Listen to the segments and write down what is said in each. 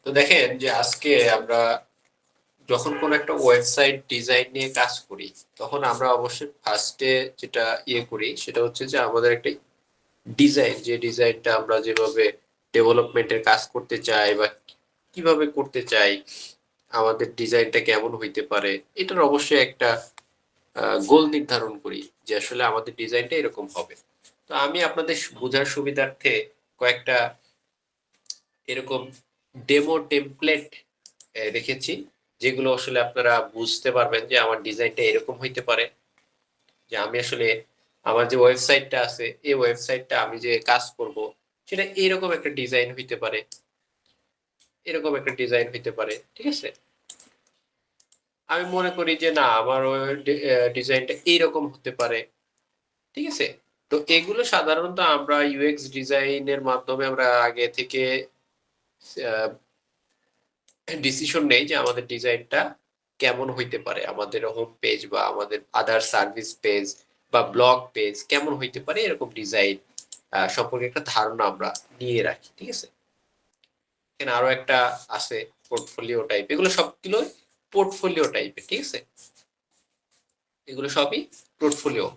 তো দেখেন যে আজকে আমরা যখন কোন একটা ওয়েবসাইট ডিজাইন নিয়ে কাজ করি, তখন আমরা অবশ্যই ফার্স্টে যেটা করি সেটা হচ্ছে যে আমাদের একটা ডিজাইন, যে ডিজাইনটা আমরা যেভাবে ডেভেলপমেন্টের কাজ করতে চাই বা কিভাবে করতে চাই, আমাদের ডিজাইনটা কেমন হইতে পারে, এটার অবশ্যই একটা গোল নির্ধারণ করি যে আসলে আমাদের ডিজাইনটা এরকম হবে। তো আমি আপনাদের বোঝার সুবিধার্থে কয়েকটা এরকম ডেমো টেমপ্লেট রেখেছি, যেগুলো আসলে আপনারা বুঝতে পারবেন যে আমার ডিজাইনটা এরকম হইতে পারে। যে আমি আসলে আমার যে ওয়েবসাইটটা আছে, এই ওয়েবসাইটটা আমি যে কাজ করব সেটা এরকম একটা ডিজাইন হইতে পারে, এরকম একটা ডিজাইন হইতে পারে, ঠিক আছে। আমি মনে করি যে না, আমার ডিজাইনটা এইরকম হতে পারে, ঠিক আছে। তো এগুলো সাধারণত আমরা ইউএক্স ডিজাইনের মাধ্যমে আমরা আগে থেকে ডিসিশন নেই যে আমাদের ডিজাইনটা কেমন হইতে পারে, আমাদের হোম পেজ বা আমাদের আদার সার্ভিস পেজ বা ব্লগ পেজ কেমন হইতে পারে, এরকম ডিজাইন সম্পর্কে একটা ধারণা আমরা নিয়ে রাখি, ঠিক আছে। এখানে আরো একটা আছে পোর্টফোলিও টাইপ, এগুলো সবগুলো পোর্টফোলিও টাইপের, ঠিক আছে। এগুলো সবই পোর্টফোলিও।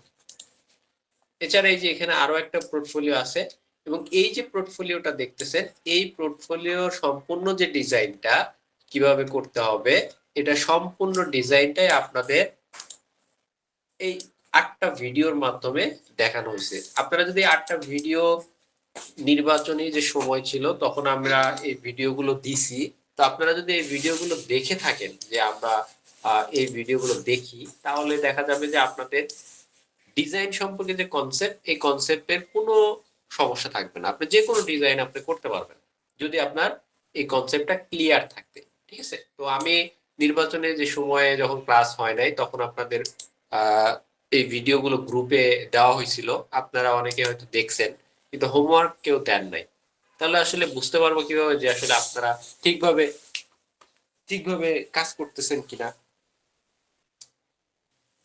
এছাড়া এই যে এখানে আরো একটা পোর্টফোলিও আছে, এবং এই যে পোর্টফোলিওটা দেখতেছেন, এই পোর্টফোলিও সম্পূর্ণ যে ডিজাইনটা কিভাবে করতে হবে, এটা সম্পূর্ণ ডিজাইনটাই আপনাদের এই 8টা ভিডিওর মাধ্যমে দেখানো হয়েছে। আপনারা যদি 8টা ভিডিও, নির্বাচনী যে সময় ছিল তখন আমরা এই ভিডিওগুলো দিছি, তো আপনারা যদি এই ভিডিওগুলো দেখে থাকেন, যে আমরা এই ভিডিওগুলো দেখি, তাহলে দেখা যাবে যে আপনাদের ডিজাইন সম্পর্কে যে কনসেপ্ট, এই কনসেপ্টের কোনো সমস্যা থাকবে না। আপনি যে কোনো ডিজাইন আপনি করতে পারবেন যদি আপনার এই কনসেপ্টটা ক্লিয়ার থাকবে, ঠিক আছে। তো আমি নির্বাচনে যে সময়ে যখন ক্লাস হয় নাই, তখন আপনাদের এই ভিডিওগুলো গ্রুপে দেওয়া হয়েছিল, আপনারা অনেকে হয়তো দেখছেন, কিন্তু হোমওয়ার্ক কেউ দেন নাই। তাহলে আসলে বুঝতে পারবো কিভাবে যে আসলে আপনারা ঠিকভাবে ঠিকভাবে কাজ করতেছেন কিনা।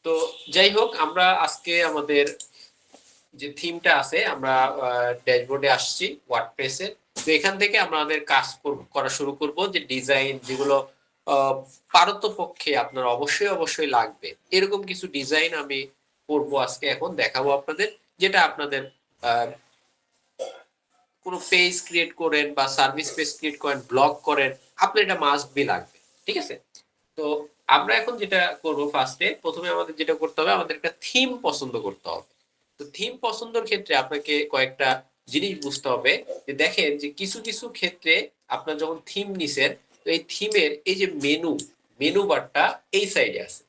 তো যাই হোক, আমরা আজকে আমাদের যে থিমটা আছে, আমরা ড্যাশবোর্ডে আসছি ওয়ার্ডপ্রেসে। তো এখান থেকে আমাদের কাজ করা শুরু করব, যে ডিজাইন যেগুলো আহ, পারতপক্ষে আপনার অবশ্যই অবশ্যই লাগবে, এরকম কিছু ডিজাইন আমি করব আজকে, এখন দেখাবো আপনাদের। যেটা আপনাদের আহ, কোনো পেজ ক্রিয়েট করেন বা সার্ভিস পেজ ক্রিয়েট করেন, ব্লগ করেন, আপনার এটা মাস্ট বি লাগবে, ঠিক আছে। তো আমরা এখন যেটা করব, ফার্স্টে প্রথমে আমাদের যেটা করতে হবে, আমাদের একটা থিম পছন্দ করতে হবে। তো থিম পছন্দের ক্ষেত্রে আপনাকে কয়েকটা জিনিস বুঝতে হবে। যে দেখেন যে কিছু কিছু ক্ষেত্রে আপনার যখন থিম নিছেন, তো এই থিমের এই যে মেনু, মেনু বারটা এই সাইডে আছে,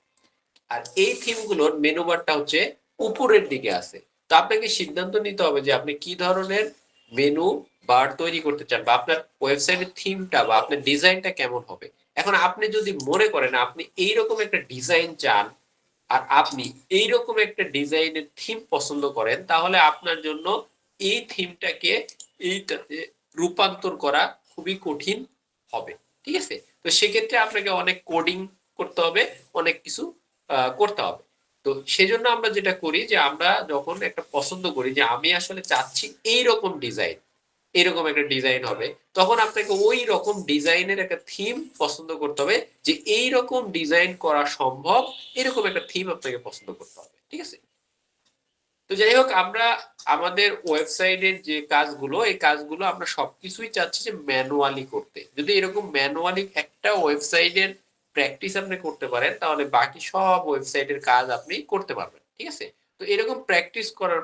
আর এই থিমগুলোর মেনু বারটা হচ্ছে উপরের দিকে আছে। তো আপনাকে সিদ্ধান্ত নিতে হবে যে আপনি কি ধরনের মেনু বার তৈরি করতে চান, বা আপনার ওয়েবসাইটের থিমটা বা আপনার ডিজাইনটা কেমন হবে। এখন আপনি যদি মনে করেন আপনি এইরকম একটা ডিজাইন চান, আর আপনি এইরকম একটা ডিজাইনের থিম পছন্দ করেন, তাহলে আপনার জন্য এই থিমটাকে এইটাতে রূপান্তর করা খুবই কঠিন হবে, ঠিক আছে। তো সেক্ষেত্রে আপনাকে অনেক কোডিং করতে হবে, অনেক কিছু করতে হবে। তো সেজন্য আমরা যেটা করি, যে আমরা যখন একটা পছন্দ করি যে আমি আসলে চাচ্ছি এইরকম ডিজাইন, এরকম একটা ডিজাইন হবে, তখন আপনাকে ওই রকম ডিজাইনের একটা থিম পছন্দ করতে হবে, যে এই রকম ডিজাইন করা সম্ভব, এরকম একটা থিম আপনাকে পছন্দ করতে হবে, ঠিক আছে। তো যাই হোক, আমরা আমাদের ওয়েবসাইটের যে কাজগুলো, এই কাজগুলো আমরা সবকিছুই চাচ্ছি যে ম্যানুয়ালি করতে। যদি এরকম ম্যানুয়ালি একটা ওয়েবসাইটের প্র্যাকটিস আপনি করতে পারেন, তাহলে বাকি সব ওয়েবসাইটের কাজ আপনি করতে পারবেন, ঠিক আছে। তো এরকম প্র্যাকটিস করার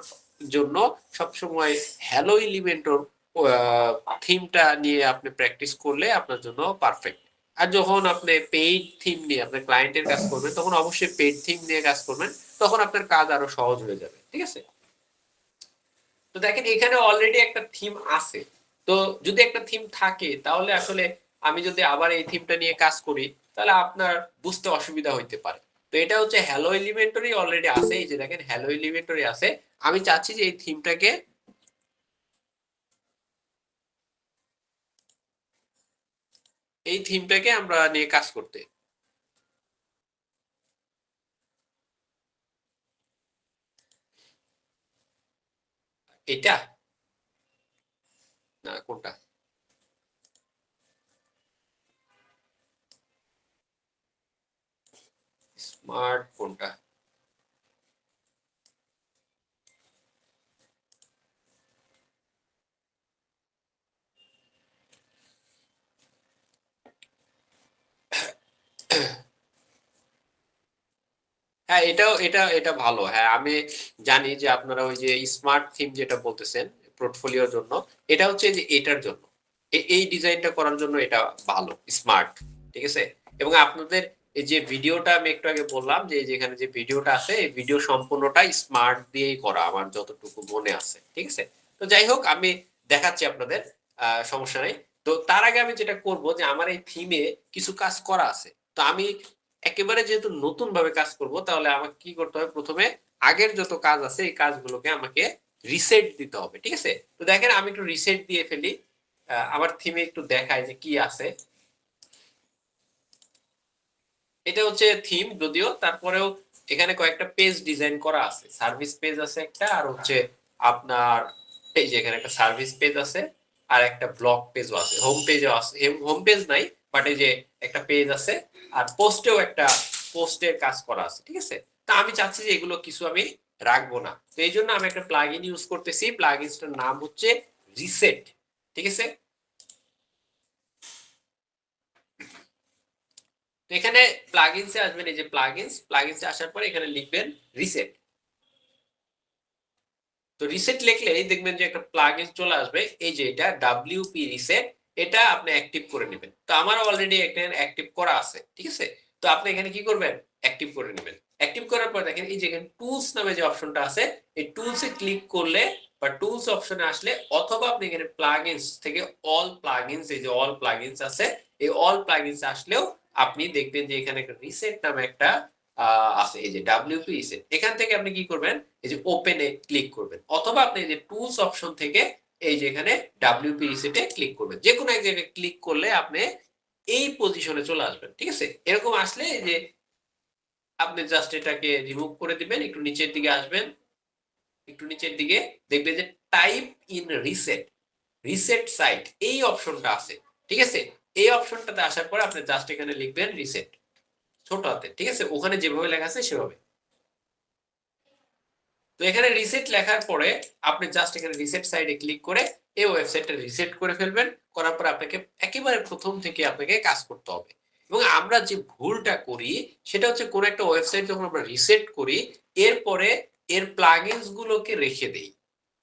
জন্য সবসময় হ্যালো এলিমেন্টর থিমটা নিয়ে আপনি প্র্যাকটিস করলে আপনার জন্য পারফেক্ট। আর যখন আপনি পেইড থিম নিয়ে আপনার ক্লায়েন্টের কাজ করবেন, তখন অবশ্যই পেইড থিম নিয়ে কাজ করবেন, তখন আপনার কাজ আরো সহজ হয়ে যাবে, ঠিক আছে। তো দেখেন এখানে অলরেডি একটা থিম আছে। তো যদি একটা থিম থাকে, তাহলে আসলে আমি যদি আবার এই থিমটা নিয়ে কাজ করি, তাহলে আপনার বুঝতে অসুবিধা হইতে পারে। তো এটা হচ্ছে হ্যালো এলিমেন্টরি অলরেডি আছে, এই যে দেখেন হ্যালো এলিমেন্টরি আছে। আমি চাচ্ছি যে এই থিমটাকে আমরা নিয়ে কাজ করতে। এটা না, কোনটা? স্মার্ট কোনটা? হ্যাঁ, এটা ভালো। হ্যাঁ, আমি জানি যে আপনারা ওই যে স্মার্ট থিম যেটা বলতেছেন পোর্টফোলিওর জন্য, এটা হচ্ছে যে এটার জন্য এই ডিজাইনটা করার জন্য এটা ভালো, স্মার্ট। ঠিক আছে। এবং আপনাদের এই যে ভিডিওটা আমি একটু আগে বললাম যে যেখানে যে ভিডিওটা আছে, এই ভিডিও সম্পূর্ণটা স্মার্ট দিয়েই করা আমার যতটুকু মনে আছে। ঠিক আছে। তো যাই হোক, আমি দেখাচ্ছি আপনাদের, সমস্যা নেই। তো তার আগে আমি যেটা করব যে আমার এই থিমে কিছু কাজ করা আছে। তো আমি একেবারে যেহেতু নতুন ভাবে কাজ করব, তাহলে আমাকে কি করতে হবে, প্রথমে আগের যত কাজ আছে এই কাজগুলোকে আমাকে রিসেট দিতে হবে। ঠিক আছে। তো দেখেন আমি একটু রিসেট দিয়ে ফেলি, আমার থিমে একটু দেখায় যে কি আছে। এটা হচ্ছে থিম যদিও, তারপরেও এখানে কয়েকটা পেজ ডিজাইন করা আছে। সার্ভিস পেজ আছে একটা, আর হচ্ছে আপনার এই যে এখানে একটা সার্ভিস পেজ আছে, আর একটা ব্লগ পেজও আছে, হোম পেজও আছে। হোম পেজ নাই, বাট এই যে একটা পেজ আছে, আর পোস্টেও একটা পোস্টের কাজ করা আছে। ঠিক আছে। তা আমি চাচ্ছি যে এগুলো কিছু আমি রাখবো না, তো এই জন্য আমি একটা প্লাগইন ইউজ করতেছি। প্লাগইনসটার নাম হচ্ছে রিসেট। ঠিক আছে। তো এখানে প্লাগইনসে আসবেন, এই যে প্লাগইনসে আসার পরে এখানে লিখবেন রিসেট। তো রিসেট লিখলেই দেখবেন যে একটা প্লাগইন চলে আসবে, এই যে এটা ডাব্লিউপি রিসেট। এটা আপনি অ্যাক্টিভ করে নেবেন। তো আমার অলরেডি একটা অ্যাক্টিভ করা আছে। ঠিক আছে। তো আপনি এখানে কি করবেন, অ্যাক্টিভ করে নেবেন। অ্যাক্টিভ করার পর দেখেন এই যে এখানে টুলস নামে যে অপশনটা আছে, এই টুলসে ক্লিক করলে বা টুলস অপশনে আসলে, অথবা আপনি এখানে প্লাগইনস থেকে অল প্লাগইনস, এই যে অল প্লাগইনস আছে, এই অল প্লাগইনস আসলেও আপনি দেখবেন যে এখানে একটা রিসেট নামে একটা আছে, এই যে ডাব্লিউপি রিসেট। এখান থেকে আপনি কি করবেন, এই যে ওপেনে ক্লিক করবেন, অথবা আপনি এই যে টুলস অপশন থেকে এই যে এখানে ডাব্লিউপি রিসেটে ক্লিক করবেন। যে কোনো এক জায়গায় ক্লিক করলে আপনি এই পজিশনে চলে আসবেন। ঠিক আছে। এরকম আসলে এই যে আপনি জাস্ট এটাকে রিমুভ করে দিবেন, একটু নিচের দিকে আসবেন, একটু নিচের দিকে দেখবেন যে type in reset, reset site এই অপশনটা আছে। ঠিক আছে। এই অপশনটাতে আসার পরে আপনি জাস্ট এখানে লিখবেন রিসেট, ছোট হাতে। ঠিক আছে। ওখানে যেভাবে লেখা আছে সেভাবে। তো এখানে রিসেট লেখার পরে আপনি জাস্ট এখানে রিসেট সাইডে ক্লিক করে এই ওয়েবসাইটটা রিসেট করে ফেলবেন। করার পর আপনাকে একেবারে প্রথম থেকে আপনাকে কাজ করতে হবে। এবং আমরা যে ভুলটা করি সেটা হচ্ছে, কোন একটা ওয়েবসাইট যখন আমরা রিসেট করি, এরপরে এর প্লাগইনস গুলোকে রেখে দেই।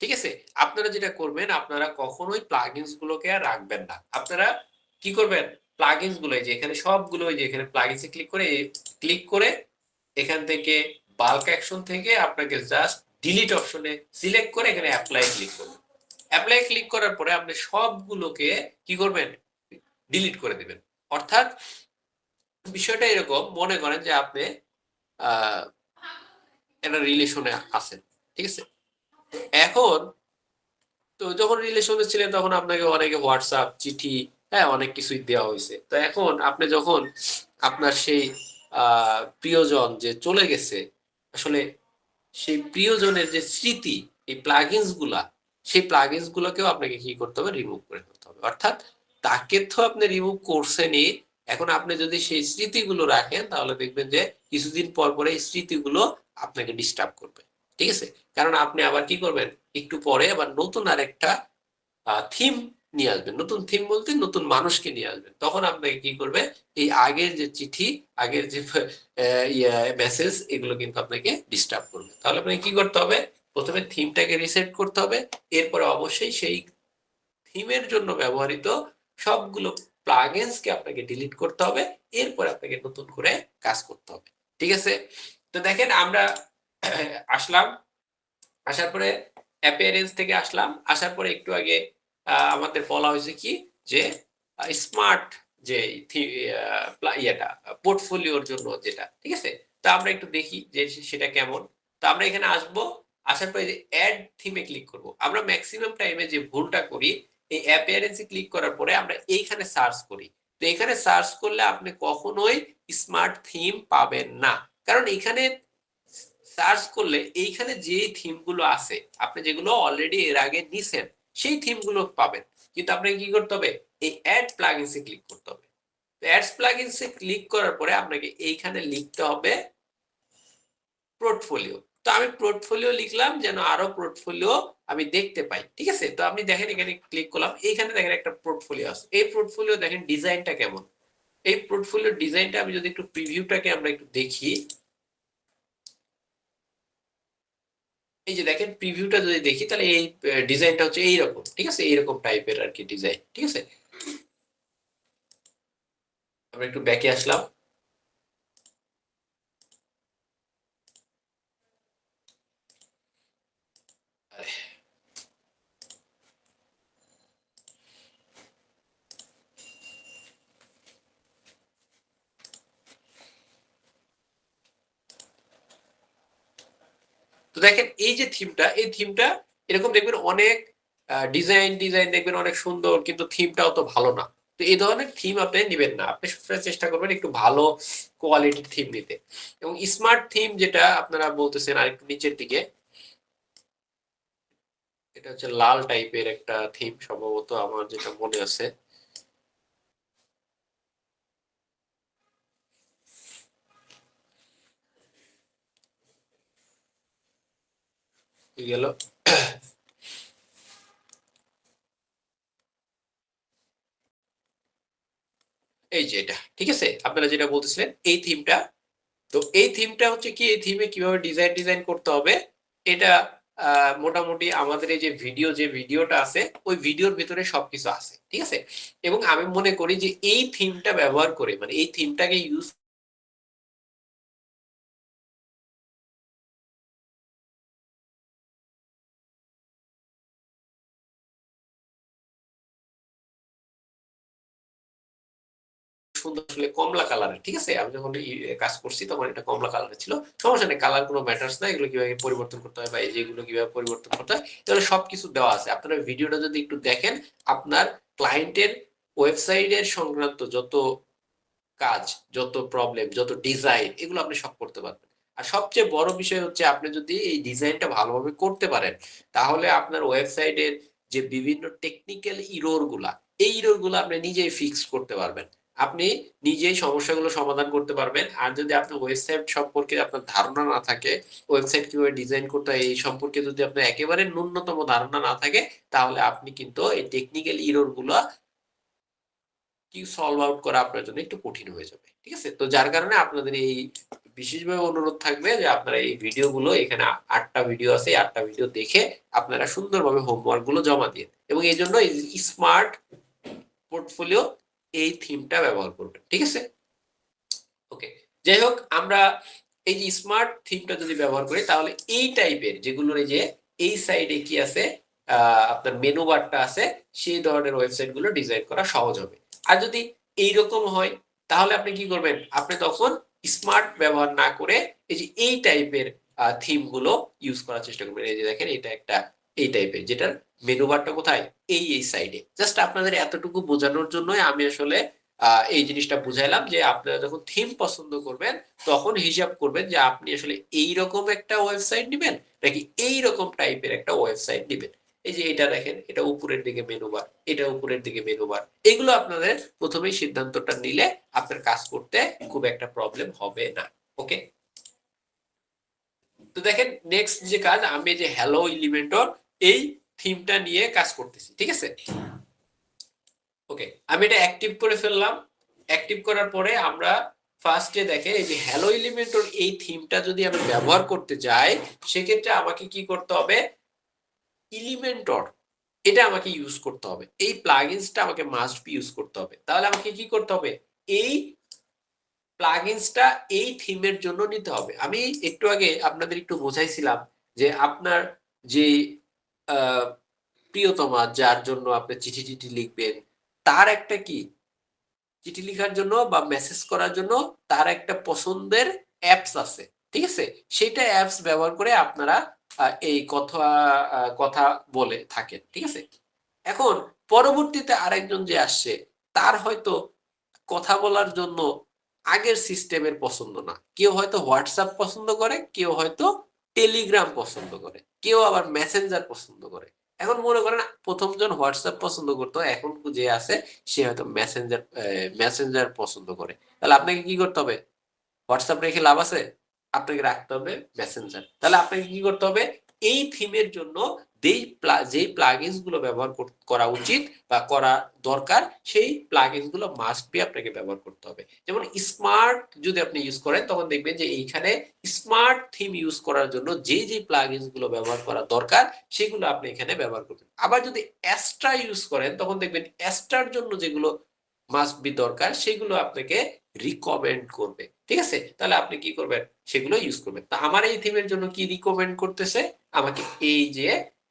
ঠিক আছে। আপনারা যেটা করবেন, আপনারা কখনোই প্লাগইনস গুলোকে আর রাখবেন না। আপনারা কি করবেন, প্লাগইনস গুলো যে এখানে সবগুলো, যে এখানে প্লাগইনসে ক্লিক করে এখান থেকে বাল্ক অ্যাকশন থেকে আপনাকে জাস্ট ডিলিট অপশনে সিলেক্ট করে এখানে অ্যাপ্লাই ক্লিক করবেন। অ্যাপ্লাই ক্লিক করার পরে আপনি সবগুলোকে কি করবেন, ডিলিট করে দিবেন। অর্থাৎ বিষয়টা এরকম, মনে করেন যে আপনি আহ একটা রিলেশনে আছেন। ঠিক আছে। এখন তো যখন রিলেশনে ছিলেন তখন আপনাকে অনেকে হোয়াটসঅ্যাপ, চিঠি, হ্যাঁ অনেক কিছুই দেওয়া হয়েছে। তো এখন আপনি যখন আপনার সেই প্রিয়জন যে চলে গেছে, আসলে সেই প্রিয়জনের যে স্মৃতি, এই প্লাগইনস গুলা, সেই প্লাগইনস গুলোকেও আপনাকে কি করতে হবে, রিমুভ করে ফেলতে হবে। অর্থাৎ তাকে তো আপনি রিমুভ করছেনই, এখন আপনি যদি সেই স্মৃতিগুলো রাখেন তাহলে দেখবেন যে কিছুদিন পর পরে এই স্মৃতিগুলো আপনাকে ডিস্টার্ব করবে। ঠিক আছে। কারণ আপনি আবার কি করবেন, একটু পরে আবার নতুন আরেকটা থিম নিয়ে আসবেন। নতুন থিম বলতে নতুন মানুষকে নিয়ে আসবেন। তখন আপনাকে কি করবে, এই আগের যে চিঠি, আগের যে মেসেজ, এগুলো কিন্তু আপনাকে ডিস্টার্ব করবে। তাহলে আপনাকে কি করতে হবে, প্রথমে থিমটাকে রিসেট করতে হবে। এরপরে অবশ্যই সেই থিমের জন্য ব্যবহৃত সবগুলো প্লাগইনস কে আপনাকে ডিলিট করতে হবে। এরপর আপনাকে নতুন করে কাজ করতে হবে। ঠিক আছে। তো দেখেন আমরা আসলাম, আসার পরে অ্যাপিয়ারেন্স থেকে আসলাম, আসার পরে একটু আগে আমাদের বলা হয়েছে কি, যে স্মার্ট যে ইয়েটা পোর্টফোলিওর জন্য যেটা। ঠিক আছে। তো আমরা একটু দেখি যে সেটা কেমন। তো আমরা এখানে আসব, আসার পরে যে অ্যাড থিমে ক্লিক করব। আমরা ম্যাক্সিমাম টাইমে যে ভুলটা করি, এই অ্যাপিয়ারেন্সে ক্লিক করার পরে আমরা এইখানে সার্চ করি। তো এখানে সার্চ করলে আপনি কখনোই স্মার্ট থিম পাবেন না। কারণ এখানে সার্চ করলে এইখানে যে থিম গুলো আছে, আপনি যেগুলো অলরেডি এর আগে নিছেন, সেই থিম গুলো পাবেন। কিন্তু আপনাকে কি করতে হবে, এই অ্যাড প্লাগইনসে ক্লিক করতে হবে। অ্যাডস প্লাগইনসে ক্লিক করার পরে আপনাকে এইখানে লিখতে হবে পোর্টফোলিও। তো আমি পোর্টফোলিও লিখলাম যেন আরো পোর্টফোলিও আমি দেখতে পাই। ঠিক আছে, তো আপনি দেখেন এখানে ক্লিক করলাম, এইখানে দেখেন একটা পোর্টফোলিও আছে। এই পোর্টফোলিও দেখেন ডিজাইনটা কেমন। এই পোর্টফোলিও ডিজাইনটা আমি যদি একটু প্রিভিউটাকে আমরা একটু দেখি, এই যে দেখেন প্রিভিউটা যদি দেখি তাহলে এই ডিজাইনটা হচ্ছে এইরকম। ঠিক আছে, এইরকম টাইপের আর কি ডিজাইন। ঠিক আছে, আমরা একটু ব্যাকে আসলাম। তো দেখেন এই যে থিমটা, এই থিমটা এরকম দেখবেন অনেক ডিজাইন ডিজাইন দেখবেন অনেক সুন্দর, কিন্তু থিমটা অত ভালো না। তো এই ধরনের থিম আপনি নিবেন না, আপনি সবসময় চেষ্টা করবেন একটু ভালো কোয়ালিটির থিম নিতে। এবং স্মার্ট থিম যেটা আপনারা বলতেছেন আরেকটু নিচের দিকে, এটা হচ্ছে লাল টাইপের একটা থিম সম্ভবত, আমার যেটা মনে আছে। গেল এই যে এটা। ঠিক আছে, আপনারা যেটা বলতেছিলেন এই থিমটা। তো এই থিমটা হচ্ছে কি, এই থিমে কিভাবে ডিজাইন ডিজাইন করতে হবে এটা মোটামুটি আমাদের এই যে ভিডিওটা আছে ওই ভিডিওর ভিতরে সবকিছু আছে। ঠিক আছে, এবং আমি মনে করি যে এই থিমটা ব্যবহার করে, মানে এই থিমটাকে ইউজ সুন্দর, আসলে কমলা কালারের। ঠিক আছে, আমি যখন কাজ করছি তখন এটা কমলা কালারের ছিল। সমস্যা নেই, কালার কোনো ম্যাটার্স না, এগুলো কিভাবে পরিবর্তন করতে হয় বা এই যেগুলো কিভাবে পরিবর্তন করতে হয় তাহলে সবকিছু দেওয়া আছে। আপনারা ভিডিওটা যদি একটু দেখেন, আপনার ক্লায়েন্টের ওয়েবসাইটের সংক্রান্ত যত কাজ, যত প্রবলেম, যত ডিজাইন, এগুলো আপনি সব করতে পারবেন। আর সবচেয়ে বড় বিষয় হচ্ছে আপনি যদি এই ডিজাইনটা ভালোভাবে করতে পারেন, তাহলে আপনার ওয়েবসাইটের যে বিভিন্ন টেকনিক্যাল ইরর গুলা, এই ইরর গুলো আপনি নিজেই ফিক্স করতে পারবেন। আপনি নিজেই সমস্যাগুলো সমাধান করতে পারবেন। আর যদি আপনার ওয়েবসাইট সম্পর্কে আপনার ধারণা না থাকে, ওয়েবসাইট কিভাবে ডিজাইন করতে হয় এই সম্পর্কে যদি আপনার একেবারে ন্যূনতম ধারণা না থাকে, তাহলে আপনি কিন্তু এই টেকনিক্যাল ইরর গুলো কি সলভ আউট করা আপনার জন্য একটু কঠিন হয়ে যাবে। ঠিক আছে, তো যার কারণে আপনাদের এই বিশেষভাবে অনুরোধ থাকবে যে আপনারা এই ভিডিওগুলো, এখানে 8টা ভিডিও আছে, এই 8টা ভিডিও দেখে আপনারা সুন্দরভাবে হোমওয়ার্ক গুলো জমা দিন, এবং এই জন্য স্মার্ট পোর্টফোলিও এই থিমটা ব্যবহার করবেন। ঠিক আছে, ওকে। যাই হোক, আমরা এই যে স্মার্ট থিমটা যদি ব্যবহার করি তাহলে এই টাইপের যেগুলোর এই যে এই সাইডে কি আছে, আপনার মেনু বারটা আছে, সেই ধরনের ওয়েবসাইট গুলো ডিজাইন করা সহজ হবে। আর যদি এইরকম হয় তাহলে আপনি কি করবেন, আপনি তখন স্মার্ট ব্যবহার না করে এই যে এই টাইপের থিম গুলো ইউজ করার চেষ্টা করবেন। এই যে দেখেন এটা একটা এই টাইপের, যেটার মেনু বারটা কোথায়, এই সাইডে। জাস্ট আপনাদের এতটুকু বোঝানোর জন্যই আমি আসলে এই জিনিসটা বুঝাইলাম যে আপনারা যখন থিম পছন্দ করবেন তখন হিসাব করবেন যে আপনি আসলে এইরকম একটা ওয়েবসাইট নেবেন নাকি এইরকম টাইপের একটা ওয়েবসাইট নেবেন। এই যে এটা দেখেন, এটা উপরের দিকে মেনু বার, এটা উপরের দিকে মেনু বার, এগুলো আপনাদের প্রথমেই সিদ্ধান্তটা নিলে আপনার কাজ করতে খুব একটা প্রবলেম হবে না। ওকে, তো দেখেন নেক্সট যে কাজ, আমি যে হ্যালো এলিমেন্টর এই থিমটা নিয়ে কাজ করতেছি। ঠিক আছে, ওকে, আমি এটা অ্যাক্টিভ করে ফেললাম। অ্যাক্টিভ করার পরে আমরা ফার্স্টে দেখেন এই যে হ্যালো এলিমেন্টর এই থিমটা যদি আমি ব্যবহার করতে যাই, সেক্ষেত্রে আমাকে কি করতে হবে, এলিমেন্টর এটা আমাকে ইউজ করতে হবে, এই প্লাগইনসটা আমাকে মাস্ট বি ইউজ করতে হবে। তাহলে আমাকে কি করতে হবে, এই প্লাগইনসটা এই থিমের জন্য নিতে হবে। আমি একটু আগে আপনাদের একটু বোঝাইছিলাম যে আপনার যে আহ, প্রিয়তমা, যার জন্য আপনি চিঠি চিঠি লিখবেন, তার একটা কি, চিঠি লেখার জন্য বা মেসেজ করার জন্য তার একটা পছন্দের অ্যাপস আছে। ঠিক আছে, সেটা অ্যাপস ব্যবহার করে আপনারা এই কথা কথা বলে থাকেন। ঠিক আছে, এখন পরবর্তীতে আরেকজন যে আসছে, তার হয়তো কথা বলার জন্য আগের সিস্টেমের পছন্দ না, কেউ হয়তো হোয়াটসঅ্যাপ পছন্দ করে, কেউ হয়তো টেলিগ্রাম পছন্দ করে, কেউ আবার মেসেঞ্জার পছন্দ করে। এখন মনে করেন প্রথম জন হোয়াটসঅ্যাপ পছন্দ করতো, এখন যে আছে সে হয়তো মেসেঞ্জার পছন্দ করে। তাহলে আপনাকে কি করতে হবে, হোয়াটসঅ্যাপ রেখে লাভ আছে? আপনাকে রাখতে হবে মেসেঞ্জার। তাহলে আপনাকে কি করতে হবে, এই থিমের জন্য যেই প্লাগইনস গুলো ব্যবহার করা উচিত বা করা দরকার, সেই প্লাগইনস গুলো মাস্ট বি আপনাকে ব্যবহার করতে হবে। যেমন স্মার্ট যদি আপনি ইউজ করেন, তখন দেখবেন যে এইখানে স্মার্ট থিম ইউজ করার জন্য যে প্লাগইনস গুলো ব্যবহার করা দরকার সেগুলো আপনি এখানে ব্যবহার করবেন। আবার যদি অ্যাস্ট্রা ইউজ করেন, তখন দেখবেন অ্যাস্ট্রার জন্য যেগুলো মাস্ট বি দরকার সেগুলো আপনাকে রিকমেন্ড করবে। ঠিক আছে, তাহলে আপনি কি করবেন, সেগুলো ইউজ করবেন। তা আমার এই থিমের জন্য কি রিকমেন্ড করতেছে, আমাকে এই যে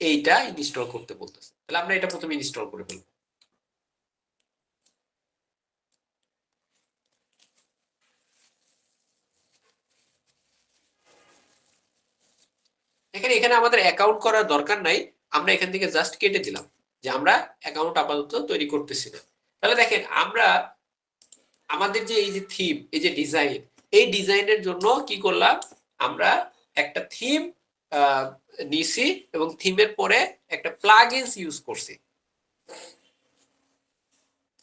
এইটা ইনস্টল করতে বলতেছে। তাহলে আমরা এটা প্রথমে ইনস্টল করে ফেলবো। এখানে এখানে আমাদের অ্যাকাউন্ট করার দরকার নাই, আমরা এখান থেকে জাস্ট কেটে দিলাম যে আমরা অ্যাকাউন্ট আপাতত তৈরি করতেছি না। তাহলে দেখেন আমরা আমাদের যে এই যে থিম, এই যে ডিজাইন, এই ডিজাইনের জন্য কি করলাম, আমরা একটা থিম নিছি এবং থিমের পরে একটা প্লাগইনস ইউজ করছি,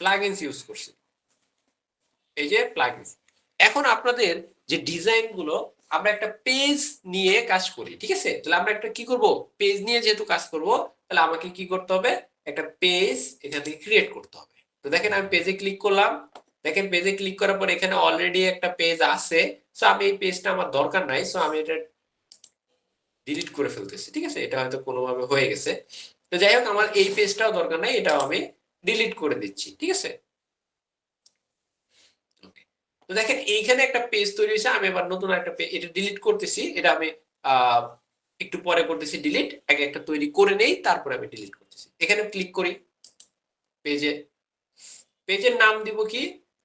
প্লাগইনস ইউজ করছি, এই যে প্লাগইনস। এখন আপনাদের যে ডিজাইন গুলো, আমরা একটা পেজ নিয়ে কাজ করি, ঠিক আছে। তাহলে আমরা একটা কি করব, পেজ নিয়ে যেহেতু কাজ করব, তাহলে আমাকে কি করতে হবে, একটা পেজ এখান থেকে ক্রিয়েট করতে হবে। তো দেখেন আমি পেজে ক্লিক করলাম, দেখেন পেজে ক্লিক করার পর এখানে অলরেডি একটা পেজ আছে। সো আমি এই পেজটা আমার দরকার নাই, সো আমি এটা ডিলিট করে ফেলতেছি। ঠিক আছে, এটা হয়তো কোনোভাবে হয়ে গেছে। তো যাই হোক, আমার এই পেজটাও দরকার নাই, এটাও আমি ডিলিট করে দিচ্ছি। ঠিক আছে, তো দেখেন এইখানে একটা পেজ তৈরি হয়েছে। আমি এবার নতুন একটা পেজ, এটা ডিলিট করতেছি, এটা আমি আহ, একটু পরে করতেছি ডিলিট, আগে একটা তৈরি করে নেই তারপরে আমি ডিলিট করতেছি। এখানে ক্লিক করি পেজে, পেজের নাম দিব কি,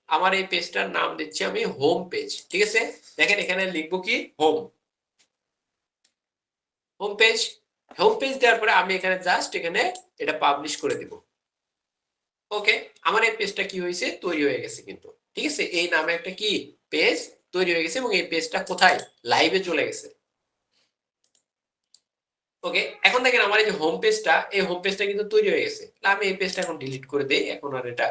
আমার এই পেজটার নাম দিচ্ছি আমি হোম পেজ। ঠিক আছে, দেখেন এখানে লিখবো কি, home, home page. Home page দেওয়ার পরে আমি এখানে জাস্ট এখানে এটা পাবলিশ করে দিব। ওকে, আমার এই পেজটা কি হয়েছে, তৈরি হয়ে গেছে কিন্তু। ঠিক আছে, এই নামে একটা কি পেজ তৈরি হয়ে গেছে এবং এই পেজটা কোথায়, লাইভে চলে গেছে। ওকে, এখন দেখেন আমার এই যে হোম পেজটা, এই হোম পেজটা কিন্তু তৈরি হয়ে গেছে। আমি এই পেজটা এখন ডিলিট করে দেই, এখন আর এটা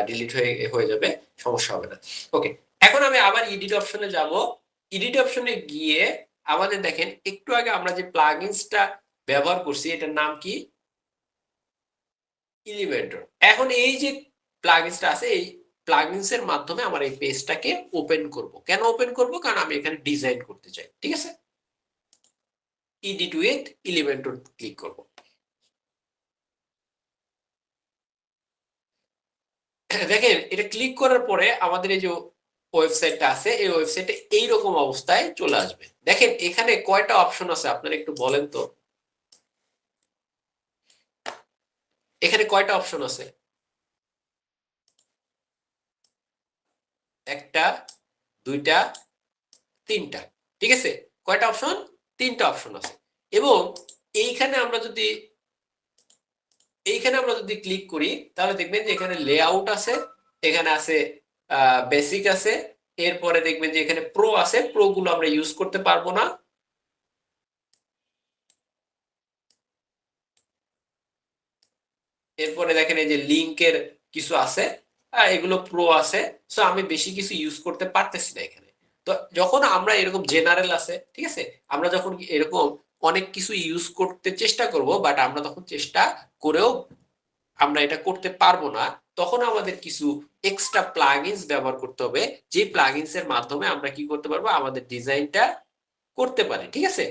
ডিলিট হয়ে হয়ে যাবে, সমস্যা হবে না। ওকে, এখন আমি আবার এডিট অপশনে যাব। এডিট অপশনে গিয়ে আমাদের দেখেন একটু আগে আমরা যে প্লাগইনসটা ব্যবহার করছি, এটার নাম কি, এলিমেন্টর। এখন এই যে প্লাগইনসটা আছে, এই প্লাগইনস এর মাধ্যমে আমার এই পেজটাকে ওপেন করব। কেন ওপেন করব, কারণ আমি এখানে ডিজাইন করতে চাই। ঠিক আছে, এডিট উইথ এলিমেন্টর ক্লিক করব। দেখেন এটা ক্লিক করার পরে আমাদের এই যে ওয়েবসাইটটা আছে, এই ওয়েবসাইটে এইরকম অবস্থায় চলে আসবে। দেখেন এখানে কয়টা অপশন আছে আপনারা একটু বলেন তো, এখানে কয়টা অপশন আছে, একটা, দুইটা, তিনটা। ঠিক আছে, কয়টা অপশন, তিনটা অপশন আছে। এবং এইখানে আমরা যদি ক্লিক করি, তাহলে দেখবেন যে এখানে লেআউট আছে, এখানে আছে বেসিক আছে, এরপরে দেখবেন যে এখানে প্রো আছে, প্রো গুলো আমরা ইউজ করতে পারবো না। এরপরে দেখেন এই যে লিংকের কিছু আছে, এগুলো প্রো আছে। সো আমি বেশি কিছু ইউজ করতে পারতেছি না এখানে। তো যখন আমরা এরকম জেনারেল আছে, ঠিক আছে, আমরা যখন এরকম অনেক কিছু ইউজ করতে চেষ্টা করব, বাট আমরা তখন চেষ্টা করেও আমরা এটা করতে পারবো না, তখন আমাদের কিছু এক্সট্রা প্লাগইনস ব্যবহার করতে হবে, যে প্লাগইনস এর মাধ্যমে আমরা কি করতে পারবো, আমাদের ডিজাইনটা করতে পারি। ঠিক আছে,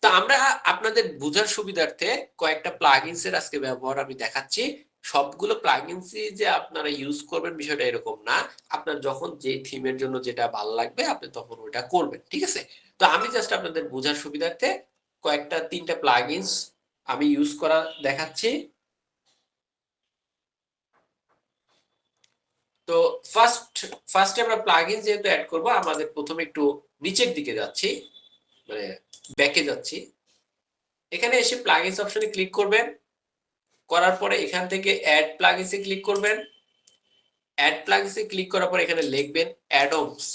তো আমরা আপনাদের বোঝার সুবিধার্থে কয়েকটা প্লাগইনস এর আজকে ব্যবহার আমি দেখাচ্ছি। সবগুলো প্লাগইনসই যে আপনারা ইউজ করবেন বিষয়টা এরকম না, আপনার যখন যে থিমের জন্য যেটা ভালো লাগবে আপনি তখন ওটা করবেন। ঠিক আছে, তো আমি জাস্ট আপনাদের বোঝার সুবিধার্থে কয়েকটা, তিনটা প্লাগইনস আমি ইউজ করা দেখাচ্ছি। তো ফার্স্ট ফার্স্টে আমরা প্লাগইন যেহেতু অ্যাড করব, আমাদের প্রথমে একটু নিচের দিকে যাচ্ছি, মানে ব্যাকে যাচ্ছি। এখানে এসে প্লাগইনস অপশনে ক্লিক করবেন, করার পরে এখান থেকে অ্যাড প্লাগইনসে ক্লিক করবেন। অ্যাড প্লাগইনসে ক্লিক করার পরে এখানে লিখবেন অ্যাডমস।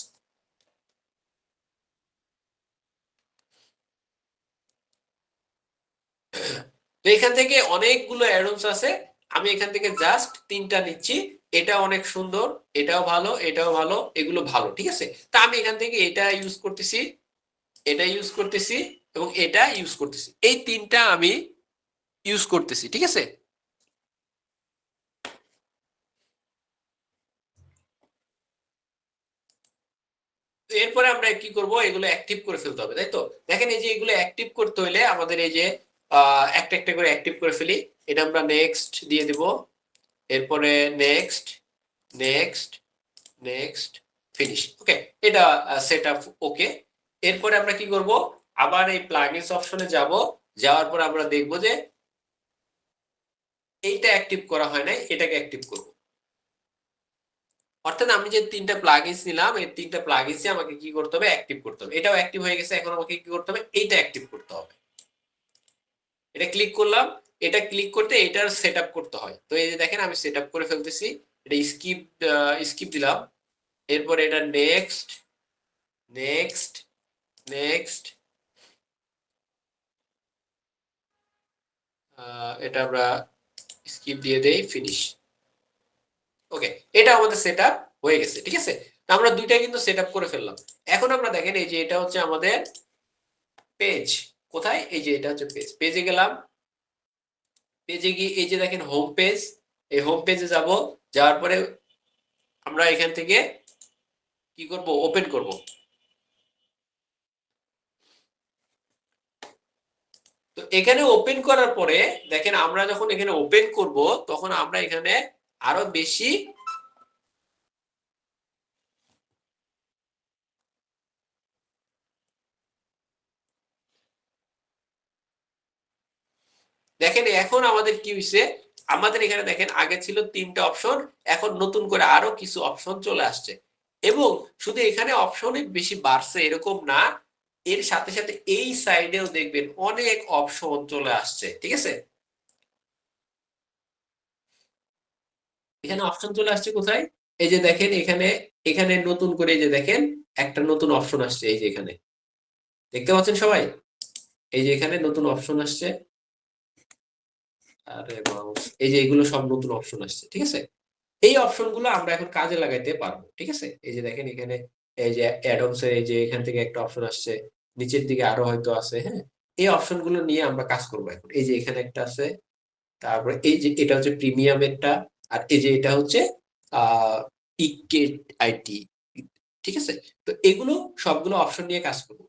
তো এখান থেকে অনেকগুলো অ্যাডমস আছে, আমি এখান থেকে জাস্ট 3টা নিচ্ছি। এটা অনেক সুন্দর, এটাও ভালো, এটাও ভালো, এগুলো ভালো, ঠিক আছে। তা আমি এখান থেকে এটা ইউজ করতেছি, এটা ইউজ করতেছি এবং এটা ইউজ করতেছি, এই 3টা আমি ইউজ করতেছি, ঠিক আছে। তো এরপরে আমরা কি করব, এগুলো অ্যাক্টিভ করে ফেলতে হবে, তাই তো। দেখেন এই যে এগুলো অ্যাক্টিভ করতে হলে আমাদের এই যে একটা একটা করে অ্যাক্টিভ করে ফেলি। এটা আমরা নেক্সট দিয়ে দিব, এরপরে নেক্সট, নেক্সট, নেক্সট, ফিনিশ। ওকে, এটা সেট আপ। ওকে, এরপরে আমরা কি করব, আবার এই প্লাগইনস অপশনে যাব। যাওয়ার পর আমরা দেখব যে এইটা অ্যাক্টিভ করা হয় নাই, এটাকে অ্যাক্টিভ করব। অর্থাৎ আমি যে 3টা প্লাগইনস নিলাম, এই 3টা প্লাগইনসে আমাকে কি করতে হবে, অ্যাক্টিভ করতে হবে। এটাও অ্যাক্টিভ হয়ে গেছে, এখন আমাকে কি করতে হবে, এইটা অ্যাক্টিভ করতে হবে। এটা ক্লিক করলাম, এটা ক্লিক করতে এটার সেটআপ করতে হয়। তো এই যে দেখেন আমি সেটআপ করে ফেলতেছি। এটা স্কিপ, স্কিপ দিলাম। এরপর এটা নেক্সট, নেক্সট, নেক্সট, এটা আমরা স্কিপ দিয়ে দেই, ফিনিশ। ওকে, এটা আমাদের সেটআপ হয়ে গেছে, ঠিক আছে। তো আমরা দুইটা কিন্তু সেটআপ করে ফেললাম। এখন আমরা দেখেন এই যে এটা হচ্ছে আমাদের পেজ। কোথায়, এই যে এটা হচ্ছে পেজ। পেজে গেলাম, পেজে গিয়ে এই যে দেখেন হোম পেজ, এই হোম পেজে যাব। যাওয়ার পরে আমরা এখান থেকে কি করব, ওপেন করব। তো এখানে ওপেন করার পরে দেখেন আমরা যখন এখানে ওপেন করব তখন আমরা এখানে আরো বেশি, দেখেন এখন আমাদের কি হয়েছে, আমাদের এখানে দেখেন আগে ছিল 3টা অপশন, এখন নতুন করে আরো কিছু অপশন চলে আসছে। এবং শুধু এখানে অপশনই বেশি বাড়ছে এরকম না, এর সাথে সাথে এই সাইডেও দেখবেন অনেক অপশন চলে আসছে, ঠিক আছে। এখানে অপশন চলে আসছে কোথায়, এই যে দেখেন এখানে, এখানে নতুন করে এই যে দেখেন একটা নতুন অপশন আসছে, এই যে এখানে দেখতে পাচ্ছেন সবাই, এই যে এখানে নতুন অপশন আসছে। আরে মাউস, এই যে এগুলো সব নতুন অপশন আসছে, ঠিক আছে। এই অপশন গুলো আমরা এখন কাজে লাগাইতে পারবো, ঠিক আছে। এই যে দেখেন এখানে এই যে অ্যাডমস এর এই যে এখান থেকে একটা অপশন আসছে, নিচের দিকে আরো হয়তো আছে, হ্যাঁ। এই অপশন গুলো নিয়ে আমরা কাজ করবো এখন। এই যে এখানে একটা আছে, তারপরে এই যে এটা হচ্ছে প্রিমিয়ামেরটা, আর এই যে এটা হচ্ছে আহ ইকেট আইটি, ঠিক আছে। তো এগুলো সবগুলো অপশন নিয়ে কাজ করবো।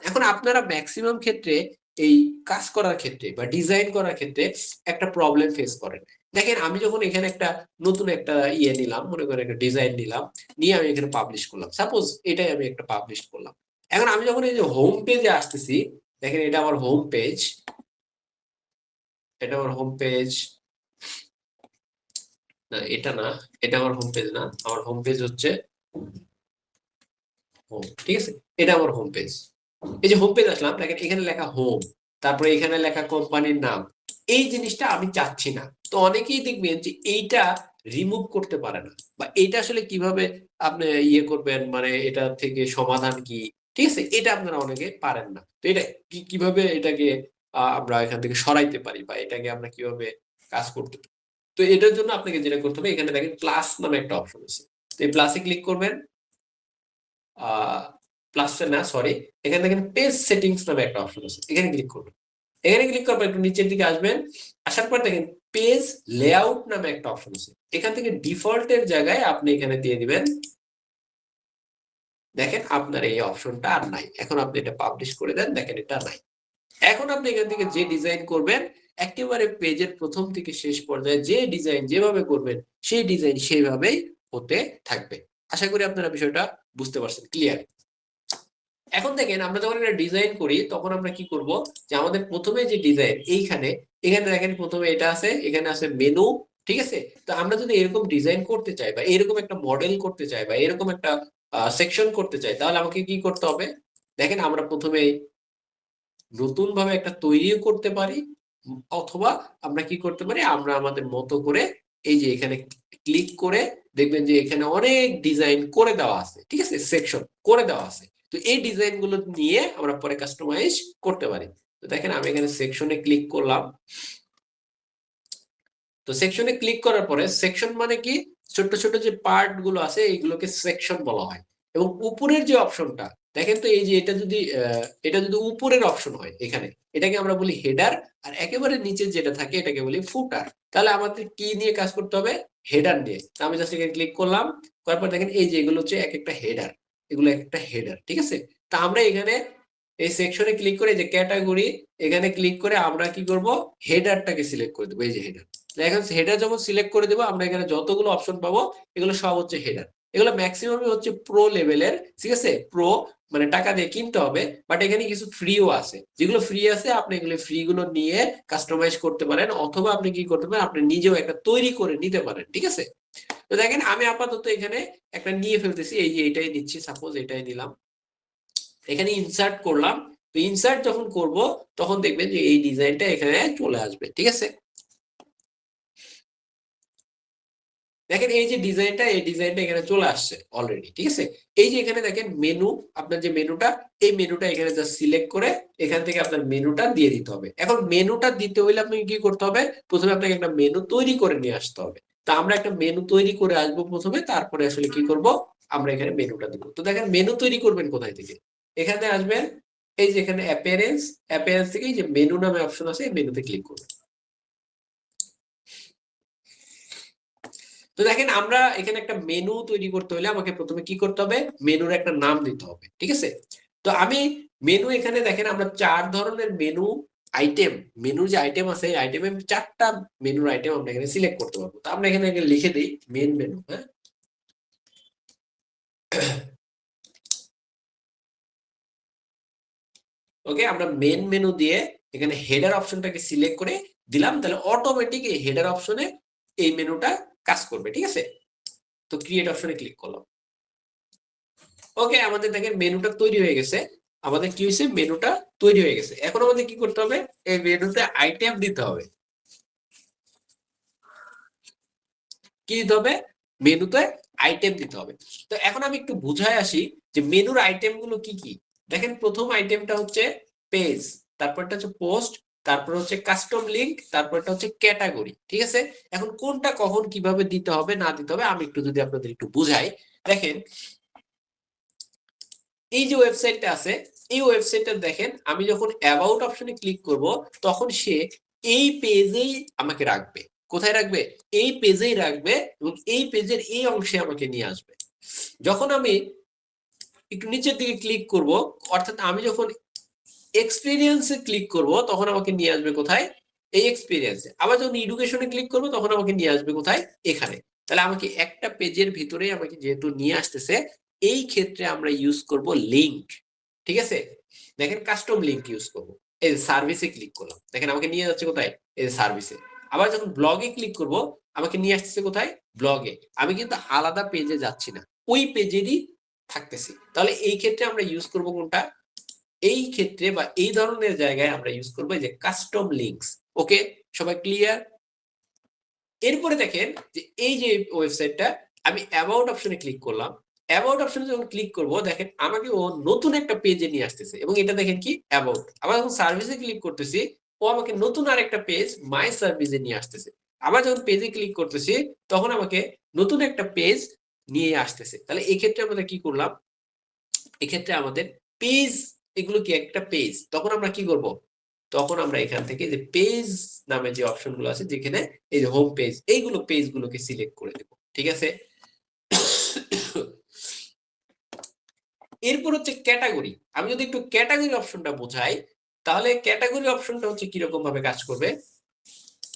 এখন আপনারা ম্যাক্সিমাম ক্ষেত্রে এই কাজ করার ক্ষেত্রে বা ডিজাইন করার ক্ষেত্রে একটা প্রবলেম ফেস করেন। দেখেন আমি যখন এখানে একটা নতুন একটা ইয়ে নিলাম, মনে করেন একটা ডিজাইন নিলাম, নিয়ে আমি এখানে পাবলিশ করলাম, সাপোজ এটাই আমি একটা পাবলিশ করলাম। এখন আমি যখন এই যে হোম পেজে আসতেছি, দেখেন এটা আমার হোম পেজ, এটা আমার হোম পেজ, না এটা না, এটা আমার হোম পেজ না, আমার হোম পেজ হচ্ছে হোম, ঠিক আছে। এটা আমার হোম পেজ। এই যে হোম পেজ আসলাম, দেখেন এখানে লেখা হোম, তারপরে এখানে লেখা কোম্পানির নাম। এই জিনিসটা আমি চাচ্ছি না। তো অনেকেই দেখবেন যে এইটা রিমুভ করতে পারে না, বা এইটা আসলে কিভাবে আপনি ইয়ে করবেন, মানে এটা থেকে সমাধান কি, ঠিক আছে, এটা আপনারা অনেকে পারেন না। তো এটা কিভাবে এটাকে আমরা এখান থেকে সরাইতে পারি, বা এটাকে আমরা কিভাবে কাজ করতে পারি। তো এটার জন্য আপনাকে যেটা করতে হবে, এখানে দেখেন প্লাস নামে একটা অপশন আছে। তো এই প্লাসে ক্লিক করবেন, প্লাসে না, সরি, এখানে দেখেন পেজ সেটিংস নামে একটা অপশন আছে, এখানে ক্লিক করবেন। এখানে ক্লিক করার পর একটু নিচের দিকে আসবেন, আসার পর দেখেন পেজ লেআউট নামে একটা অপশন আছে। এখান থেকে ডিফল্টের জায়গায় আপনি এখানে দিয়ে দিবেন, দেখেন আপনার এই অপশনটা আর নাই। এখন আপনি এটা পাবলিশ করে দেন, দেখেন এটা নাই। এখন আপনি এখান থেকে যে ডিজাইন করবেন, একেবারে পেজের প্রথম থেকে শেষ পর্যায়ে যে ডিজাইন যেভাবে করবেন, সেই ডিজাইন সেইভাবেই হতে থাকবে। আশা করি আপনারা বিষয়টা বুঝতে পারছেন, ক্লিয়ার। এখন দেখেন আমরা যখন একটা ডিজাইন করি তখন আমরা কি করব, যে আমাদের প্রথমে যে ডিজাইন এইখানে, এখানে দেখেন প্রথমে এটা আছে, এখানে আছে মেনু, ঠিক আছে। তো আমরা যদি এরকম ডিজাইন করতে চাই, বা এরকম একটা মডেল করতে চাই, বা এরকম একটা সেকশন করতে চাই, তাহলে আমাকে কি করতে হবে, দেখেন আমরা প্রথমে নতুন ভাবে একটা তৈরিও করতে পারি, অথবা আমরা কি করতে পারি, আমরা আমাদের মতো করে এই যে এখানে ক্লিক করে দেখবেন যে এখানে অনেক ডিজাইন করে দেওয়া আছে, ঠিক আছে, সেকশন করে দেওয়া আছে। তো এই ডিজাইন গুলো নিয়ে আমরা পরে কাস্টমাইজ করতে পারি। তো দেখেন আমি এখানে সেকশনে ক্লিক করলাম, তো সেকশনে ক্লিক করার পরে সেকশন মানে কি, ছোট ছোট যে পার্ট গুলো আছে এইগুলোকে সেকশন বলা হয়। এবং উপরের যে অপশনটা দেখেন তো, এই যে এটা যদি উপরের অপশন হয় এখানে, এটাকে আমরা বলি হেডার। আর একেবারে নিচে যেটা থাকে এটাকে বলি ফুটার। তাহলে আমাদের কি নিয়ে কাজ করতে হবে? হেডার নিয়ে। আমি জাস্ট এখানে ক্লিক করলাম, করার পর দেখেন এই যে এগুলো হচ্ছে এক একটা হেডার, এগুলো এক একটা হেডার, ঠিক আছে। তা আমরা এখানে এই সেকশনে ক্লিক করে যে ক্যাটাগরি, এখানে ক্লিক করে আমরা কি করব, হেডারটাকে সিলেক্ট করে দেবো। এই যে হেডার, এখন হেডার যখন সিলেক্ট করে দেবো আমরা এখানে যতগুলো অপশন পাবো এগুলো সব হচ্ছে হেডার। এগুলো ম্যাক্সিমামই হচ্ছে প্রো লেভেলের, ঠিক আছে। প্রো মানে টাকা দিয়ে কিনতে হবে, বাট এখানে কিছু ফ্রিও আছে। যেগুলো ফ্রি আছে আপনি এগুলো ফ্রি গুলো নিয়ে কাস্টমাইজ করতে পারেন, অথবা আপনি কি করতে পারেন, আপনি নিজেও একটা তৈরি করে নিতে পারেন, ঠিক আছে। তো দেখেন আমি আপাতত এখানে একটা নিয়ে ফেলতেছি, এই যে এটাই নিচ্ছি, সাপোজ এটাই নিলাম, এখানে ইনসার্ট করলাম। তো ইনসার্ট যখন করব তখন দেখবেন যে এই ডিজাইনটা এখানে চলে আসবে, ঠিক আছে। দেখেন এই যে ডিজাইনটা, এই ডিজাইনটা এখানে চলে আসছে অলরেডি, ঠিক আছে। এই যে এখানে দেখেন মেনু, আপনার যে মেনুটা, এই মেনুটা এখানে জাস্ট সিলেক্ট করে এখান থেকে আপনার মেনুটা দিয়ে দিতে হবে। এখন মেনুটা দিতে হইলে আপনাকে কি করতে হবে, প্রথমে আপনাকে একটা মেনু তৈরি করে নিয়ে আসতে হবে। তা আমরা একটা মেনু তৈরি করে আসবো প্রথমে, তারপরে আসলে কি করব, আমরা এখানে মেনুটা দিব। তো দেখেন মেনু তৈরি করবেন কোথায় থেকে, এখানে আসবেন, এই যে এখানে অ্যাপিয়ারেন্স, অ্যাপিয়ারেন্স থেকে এই যে মেনু নামে অপশন আছে, এই মেনুতে ক্লিক করবেন। তো দেখেন আমরা এখানে একটা মেনু তৈরি করতে হলে আমাকে প্রথমে কি করতে হবে, মেনুর একটা নাম দিতে হবে, ঠিক আছে। তো আমি মেনু, এখানে দেখেন আমরা 4 ধরনের মেনু আইটেম, মেনুর যে আইটেম আছে এই আইটেমে 4টা মেনুর আইটেম আমরা এখানে সিলেক্ট করতে পারবো। তো আমরা এখানে লিখে দিই মেন মেনু, হ্যাঁ। ওকে, আমরা মেন মেনু দিয়ে এখানে হেডার অপশনটাকে সিলেক্ট করে দিলাম, তাহলে অটোমেটিক এই হেডার অপশনে এই মেনুটা কাজ করবে, ঠিক আছে। তো ক্রিয়েট অপশনে ক্লিক করলাম। ওকে, আমাদের দেখেন মেনুটা তৈরি হয়ে গেছে। আমাদের কি হয়েছে, মেনুটা তৈরি হয়ে গেছে। এখন আমাদের কি করতে হবে, এই মেনুতে আইটেম দিতে হবে। কি দিতে হবে, মেনুতে আইটেম দিতে হবে। তো এখন আমি একটু বুঝায় আসি যে মেনুর আইটেম গুলো কি কি। দেখেন প্রথম আইটেমটা হচ্ছে পেজ, তারপরটা হচ্ছে পোস্ট, তারপর হচ্ছে কাস্টম লিংক, তারপরটা হচ্ছে ক্যাটাগরি, ঠিক আছে। এখন কোনটা কখন কিভাবে দিতে হবে না দিতে হবে আমি একটু যদি আপনাদের একটু বুঝাই। দেখেন এই যে ওয়েবসাইটটা আছে, এই ওয়েবসাইটটা দেখেন আমি যখন অ্যাবাউট অপশনে ক্লিক করব তখন সে এই পেজেই আমাকে রাখবে। কোথায় রাখবে, এই পেজেই রাখবে, এবং এই পেজের এই অংশে আমাকে নিয়ে আসবে। যখন আমি একটু নিচের দিকে ক্লিক করব, অর্থাৎ আমি যখন এক্সপিরিয়েন্সে ক্লিক করব তখন আমাকে নিয়ে আসবে কোথায়, এই এক্সপিরিয়েন্সে। আবার যখন এডুকেশনে ক্লিক করব তখন আমাকে নিয়ে আসবে কোথায়, এখানে। তাহলে আমাকে একটা পেজের ভিতরেই আমাকে যেহেতু নিয়ে আসতেছে, এই ক্ষেত্রে আমরা ইউজ করব লিংক, ঠিক আছে। দেখেন কাস্টম লিংক ইউজ করব। এই সার্ভিসে ক্লিক করলাম, দেখেন আমাকে নিয়ে যাচ্ছে কোথায়, এই সার্ভিসে। আবার যখন ব্লগে ক্লিক করব আমাকে নিয়ে আসতেছে কোথায়, ব্লগে। আমি কিন্তু আলাদা পেজে যাচ্ছি না, ওই পেজেরই থাকতেছি। তাহলে এই ক্ষেত্রে আমরা ইউজ করব কোনটা, এই ক্ষেত্রে বা এই ধরনের জায়গায় আমরা ইউজ করবো যে কাস্টম লিংকস। ওকে, সবাই ক্লিয়ার। এরপরে দেখেন যে এই যে ওয়েবসাইটটা, আমি অ্যাবাউট অপশনে ক্লিক করলাম। অ্যাবাউট অপশনে যখন ক্লিক করব দেখেন আমাকে ও নতুন একটা পেজে নিয়ে আসতেছে, এবং এটা দেখেন কি অ্যাবাউট। আবার যখন সার্ভিসে ক্লিক করতেছি ও আমাকে নতুন আরেকটা পেজ মাই সার্ভিসে নিয়ে আসতেছে। আবার যখন পেজে ক্লিক করতেছি তখন আমাকে নতুন একটা পেজ নিয়ে আসতেছে। তাহলে এই ক্ষেত্রে আমরা কি করলাম, এক্ষেত্রে আমাদের পেজ, এগুলো কি একটা পেজ, তখন আমরা কি করব, তখন আমরা এখান থেকে যে পেজ নামে যে অপশন গুলো আছে, যেখানে এই যে হোম পেজ, এইগুলো পেজ গুলোকে সিলেক্ট করে দেব, ঠিক আছে। এরপর হচ্ছে ক্যাটাগরি। আমি যদি একটু ক্যাটাগরি অপশনটা বোঝাই, তাহলে ক্যাটাগরি অপশনটা হচ্ছে কিরকম ভাবে কাজ করবে।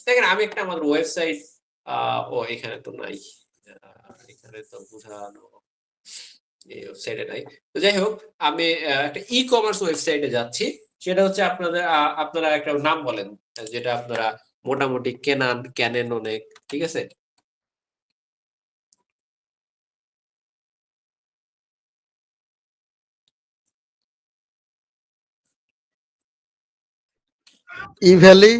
দেখেন আমি একটা আমাদের ওয়েবসাইট, ও এখানে তো নাই, এখানে তো বোঝানো এই ওয়েবসাইটে নাই। তো যাই হোক, আমি একটা ই কমার্স ওয়েবসাইটে যাচ্ছি। সেটা হচ্ছে আপনাদের আপনারা একটা নাম বলেন যেটা আপনারা মোটামুটি কেনেন অনেক, ঠিক আছে। ই ভ্যালি।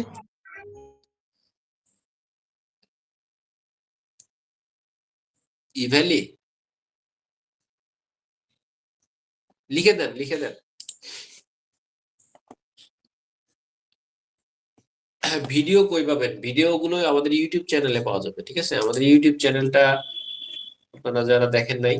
ইভ্যালি, লিখে দেন লিখে দেন। ভিডিও কই পাবেন? ভিডিও গুলো আমাদের ইউটিউব চ্যানেলে পাওয়া যাবে, ঠিক আছে? আমাদের ইউটিউব চ্যানেলটা আপনারা যারা দেখেন নাই,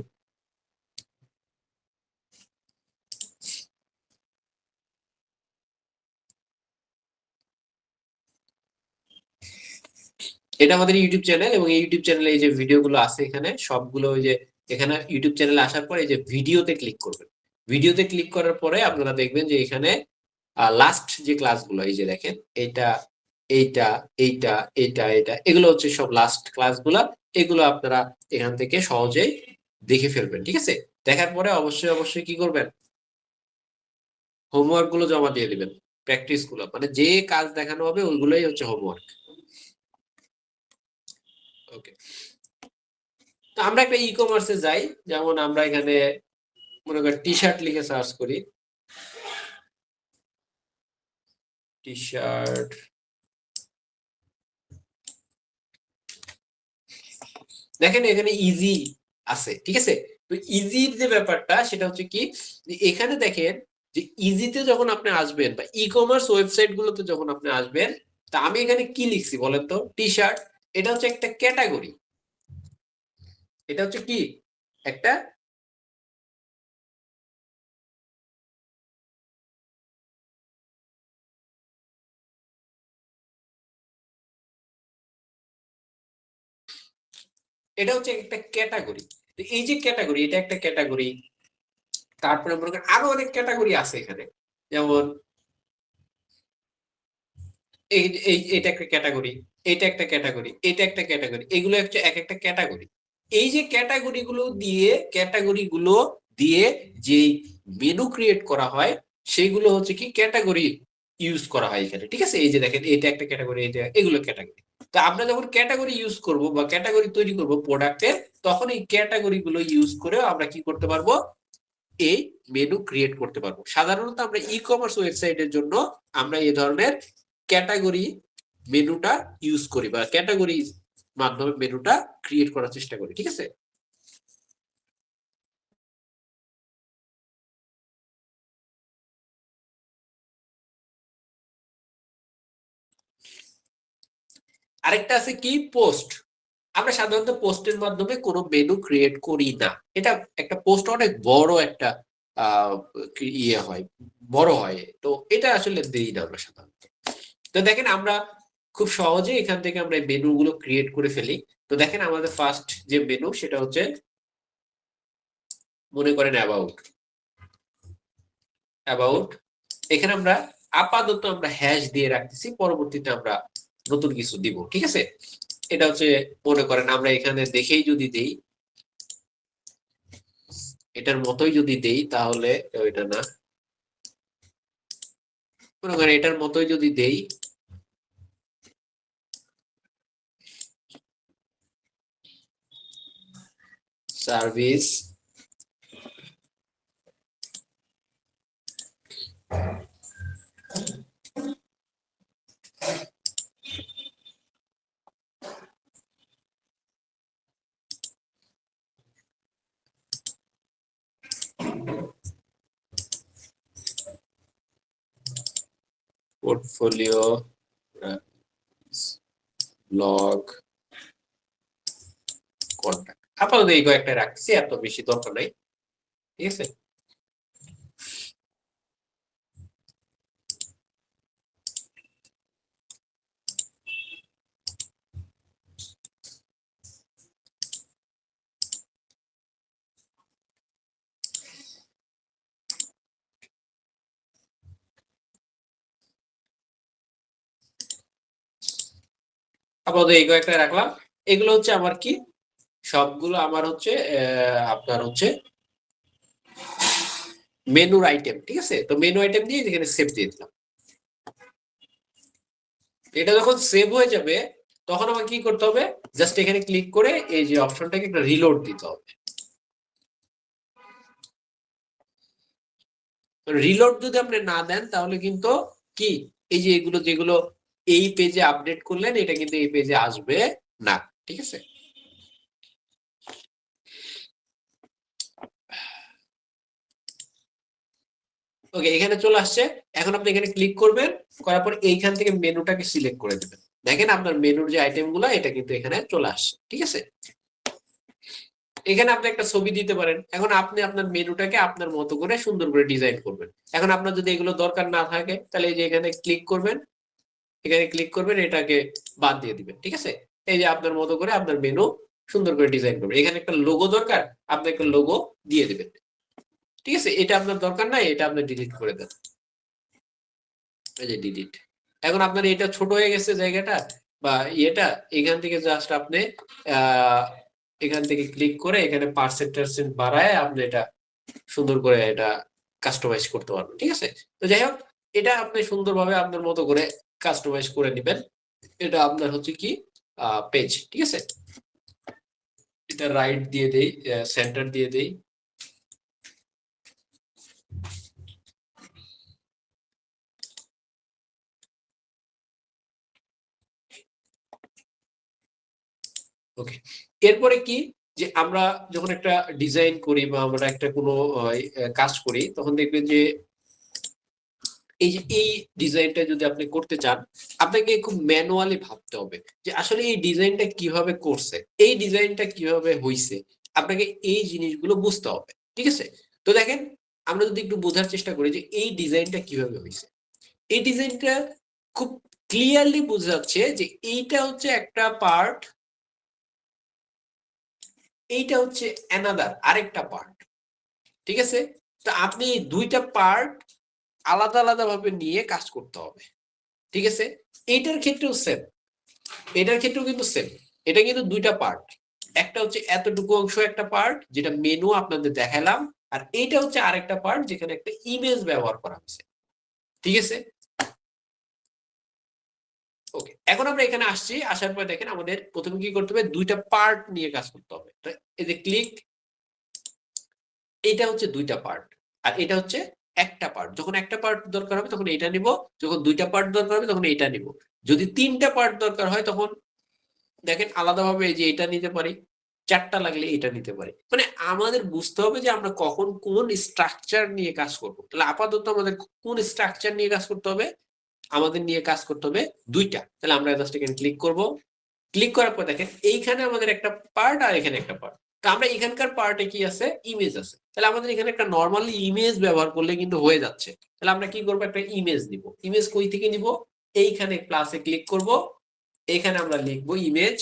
এটা আমাদের ইউটিউব চ্যানেল, এবং ইউটিউব চ্যানেলে এই যে ভিডিওগুলো আছে এখানে সবগুলো, ওই যে এখানে ইউটিউব চ্যানেলে আসার পরে এই যে ভিডিওতে ক্লিক করবেন। ভিডিওতে ক্লিক করার পরে আপনারা দেখবেন যে এখানে লাস্ট যে ক্লাসগুলো, এই যে দেখেন এটা, এইটা, এইটা, এইটা, এটা, এগুলো হচ্ছে সব লাস্ট ক্লাসগুলা। এগুলো আপনারা এখান থেকে সহজেই দেখে ফেলবেন, ঠিক আছে? দেখার পরে অবশ্যই অবশ্যই কি করবেন, হোমওয়ার্ক গুলো জমা দিয়ে দিবেন। প্র্যাকটিস গুলো মানে যে কাজ দেখানো হবে ওইগুলোই হচ্ছে হোমওয়ার্ক। ওকে, তো আমরা একটা ই কমার্সে যাই। যেমন আমরা এখানে মনে করি টি শার্ট লিখে সার্চ করি, টি শার্ট। দেখেন এখানে ইজি আছে, ঠিক আছে? তো ইজির যে ব্যাপারটা সেটা হচ্ছে কি, যে এখানে দেখেন যে ইজিতে যখন আপনি আসবেন বা ই কমার্স ওয়েবসাইট গুলোতে যখন আপনি আসবেন, তা আমি এখানে কি লিখছি বলেন তো? T shirt. এটা হচ্ছে একটা ক্যাটাগরি। এটা হচ্ছে কি একটা, এটা হচ্ছে একটা ক্যাটাগরি। তো এই যে ক্যাটাগরি, এটা একটা ক্যাটাগরি। তারপরে মনে করেন আরো অনেক ক্যাটাগরি আছে এখানে। যেমন এই এই এটা একটা ক্যাটাগরি, এটা একটা ক্যাটাগরি, এটা একটা ক্যাটাগরি, এগুলো হচ্ছে এক একটা ক্যাটাগরি। এই যে ক্যাটাগরি গুলো দিয়ে যে মেনু ক্রিয়েট করা হয়, সেগুলো হচ্ছে কি ক্যাটাগরি ইউজ করা হয় এখানে, ঠিক আছে? এই যে দেখেন এটা একটা ক্যাটাগরি, এটা, এগুলো ক্যাটাগরি। তো আমরা যখন ক্যাটাগরি ইউজ করব বা ক্যাটাগরি তৈরি করব প্রোডাক্টের, তখন এই ক্যাটাগরি গুলো ইউজ করে আমরা কি করতে পারবো, এই মেনু ক্রিয়েট করতে পারবো। সাধারণত আমরা ই কমার্স ওয়েবসাইটের জন্য আমরা এই ধরনের ক্যাটাগরি মেনুটা ইউজ করি বা ক্যাটাগরি মাধ্যমে মেনুটা ক্রিয়েট করার চেষ্টা করি, ঠিক আছে? আরেকটা আছে কি, পোস্ট। আমরা সাধারণত পোস্টের মাধ্যমে কোনো মেনু ক্রিয়েট করি না। এটা একটা পোস্ট অনেক বড় একটা আহ ইয়ে হয়, বড় হয়, তো এটা আসলে দেই না আমরা সাধারণত। তো দেখেন আমরা খুব সহজে এখান থেকে আমরা এই মেনু গুলো ক্রিয়েট করে ফেলি। তো দেখেন আমাদের ফার্স্ট যে মেনু সেটা হচ্ছে, মনে করেন অ্যাবাউট। অ্যাবাউট, এখানে আমরা আপাতত আমরা হ্যাশ দিয়ে রাখতেছি, পরবর্তীতে আমরা নতুন কিছু দিব, ঠিক আছে? এটা হচ্ছে, মনে করেন আমরা এখানে দেখেই যদি দেই, এটার মতোই যদি দেই তাহলে, এটা না, মনে করেন এটার মতোই যদি দেই, সার্ভিস, পোর্টফোলিও, ব্লগ, কন্ট্যাক্ট। আপাতত এই কয়েকটা রাখছি, এত বেশি দরকার নাই, ঠিক আছে? আপাতত এই কয়েকটা রাখলাম। এগুলো হচ্ছে আমার কি, সবগুলো আমার হচ্ছে আপনার হচ্ছে মেনুর আইটেম, ঠিক আছে? তো মেনু আইটেম দিয়ে এখানে সেভ দিয়ে দিলাম। এটা যখন সেভ হয়ে যাবে, তখন আমাকে কি করতে হবে, জাস্ট এখানে ক্লিক করে এই যে অপশনটাকে একটা রিলোড দিতে হবে। রিলোড যদি আপনি না দেন তাহলে কিন্তু কি, এই যে এগুলো যেগুলো এই পেজে আপডেট করলেন, এটা কিন্তু এই পেজে আসবে না, ঠিক আছে? ওকে, এখানে চলে আসছে। এখন আপনি এখানে ক্লিক করবেন, করার পর এইখান থেকে মেনুটাকে সিলেক্ট করে দেবেন। দেখেন আপনার মেনুর যে আইটেম গুলো এটা কিন্তু এখানে চলে আসছে, ঠিক আছে। এখানে আপনি একটা ছবি দিতে পারেন। এখন আপনি আপনার মেনুটাকে আপনার মতো করে সুন্দর করে ডিজাইন করবেন। এখন আপনার যদি এগুলো দরকার না থাকে তাহলে এই যে এখানে ক্লিক করবেন, এখানে ক্লিক করবেন, এটাকে বাদ দিয়ে দিবেন, ঠিক আছে। এই যে আপনার মতো করে আপনার মেনু সুন্দর করে ডিজাইন করবেন। এখানে একটা লোগো দরকার, আপনি একটা লোগো দিয়ে দিবেন, ঠিক আছে। এটা আপনার দরকার নাই, এটা আপনি ডিলিট করে দেন, এই যে ডিলিট। এখন আপনার এটা ছোট হয়ে গেছে জায়গাটা বা ইয়েটা, এখান থেকে জাস্ট আপনি আহ এখান থেকে ক্লিক করে এখানে পার্সেন্ট বাড়ায় আপনি এটা সুন্দর করে এটা কাস্টমাইজ করতে পারবেন, ঠিক আছে। তো যাই হোক, এটা আপনি সুন্দরভাবে আপনার মতো করে কাস্টমাইজ করে নেবেন। এটা আপনার হচ্ছে কি পেজ, ঠিক আছে। এটা রাইট দিয়ে দেই, সেন্টার দিয়ে দেই। ওকে, এরপরে কি, যে আমরা যখন একটা ডিজাইন করি বা আমরা একটা কোনো কাজ করি, তখন দেখবেন যে এই যে এই ডিজাইনটা যদি আপনি করতে চান, আপনাকে খুব ম্যানুয়ালি ভাবতে হবে যে আসলে এই ডিজাইনটা কিভাবে করছে, এই ডিজাইনটা কিভাবে হইছে, আপনাকে এই জিনিসগুলো বুঝতে হবে, ঠিক আছে। তো দেখেন, আমরা যদি একটু বোঝার চেষ্টা করি যে এই ডিজাইনটা কিভাবে হইছে, এই ডিজাইনটা খুব ক্লিয়ারলি বোঝা যাচ্ছে যে এইটা হচ্ছে একটা পার্ট, এইটা হচ্ছে অ্যানাদার আরেকটা পার্ট, ঠিক আছে। তো আপনি এই দুইটা পার্ট আলাদা আলাদা ভাবে নিয়ে কাজ করতে হবে, ঠিক আছে। এইটার ক্ষেত্রেও সেম, এটার ক্ষেত্রেও কিন্তু সেম। এটা কিন্তু দুইটা পার্ট, একটা হচ্ছে এতটুকু অংশ একটা পার্ট যেটা মেনু আপনাদের দেখালাম, আর এইটা হচ্ছে আরেকটা পার্ট যেখানে একটা ইমেজ ব্যবহার করা হয়েছে, ঠিক আছে। ওকে, এখন আমরা এখানে আসছি, আসার পর দেখেন আমাদের প্রথমে কি করতে হবে, দুইটা পার্ট নিয়ে কাজ করতে হবে। তো এই যে ক্লিক, এটা হচ্ছে দুইটা পার্ট আর এটা হচ্ছে একটা পার্ট। যখন একটা পার্ট দরকার হবে তখন এটা নিব, যখন দুইটা পার্ট দরকার হবে তখন এটা নিব, যদি তিনটা পার্ট দরকার হয় তখন দেখেন আলাদাভাবে এই যে এটা নিতে পারি, চারটা লাগলে এটা নিতে পারি। মানে আমাদের বুঝতে হবে যে আমরা কখন কোন স্ট্রাকচার নিয়ে কাজ করব। তাহলে আপাতত আমাদের কোন স্ট্রাকচার নিয়ে কাজ করতে হবে, আমাদের নিয়ে কাজ করতে হবে দুইটা। তাহলে আমরা জাস্ট এখানে ক্লিক করব, ক্লিক করার পর দেখেন এইখানে আমাদের একটা পার্ট আর এখানে একটা পার্ট। তো আমরা এখানকার পার্টে কি আছে, ইমেজ আছে, তাহলে আমাদের এখানে একটা নর্মালি ইমেজ ব্যবহার করলে কিন্তু হয়ে যাচ্ছে। তাহলে আমরা কি করবো, একটা ইমেজ নিব। ইমেজ কই থেকে নিব, এইখানে প্লাসে ক্লিক করব, এখানে আমরা লিখবো ইমেজ।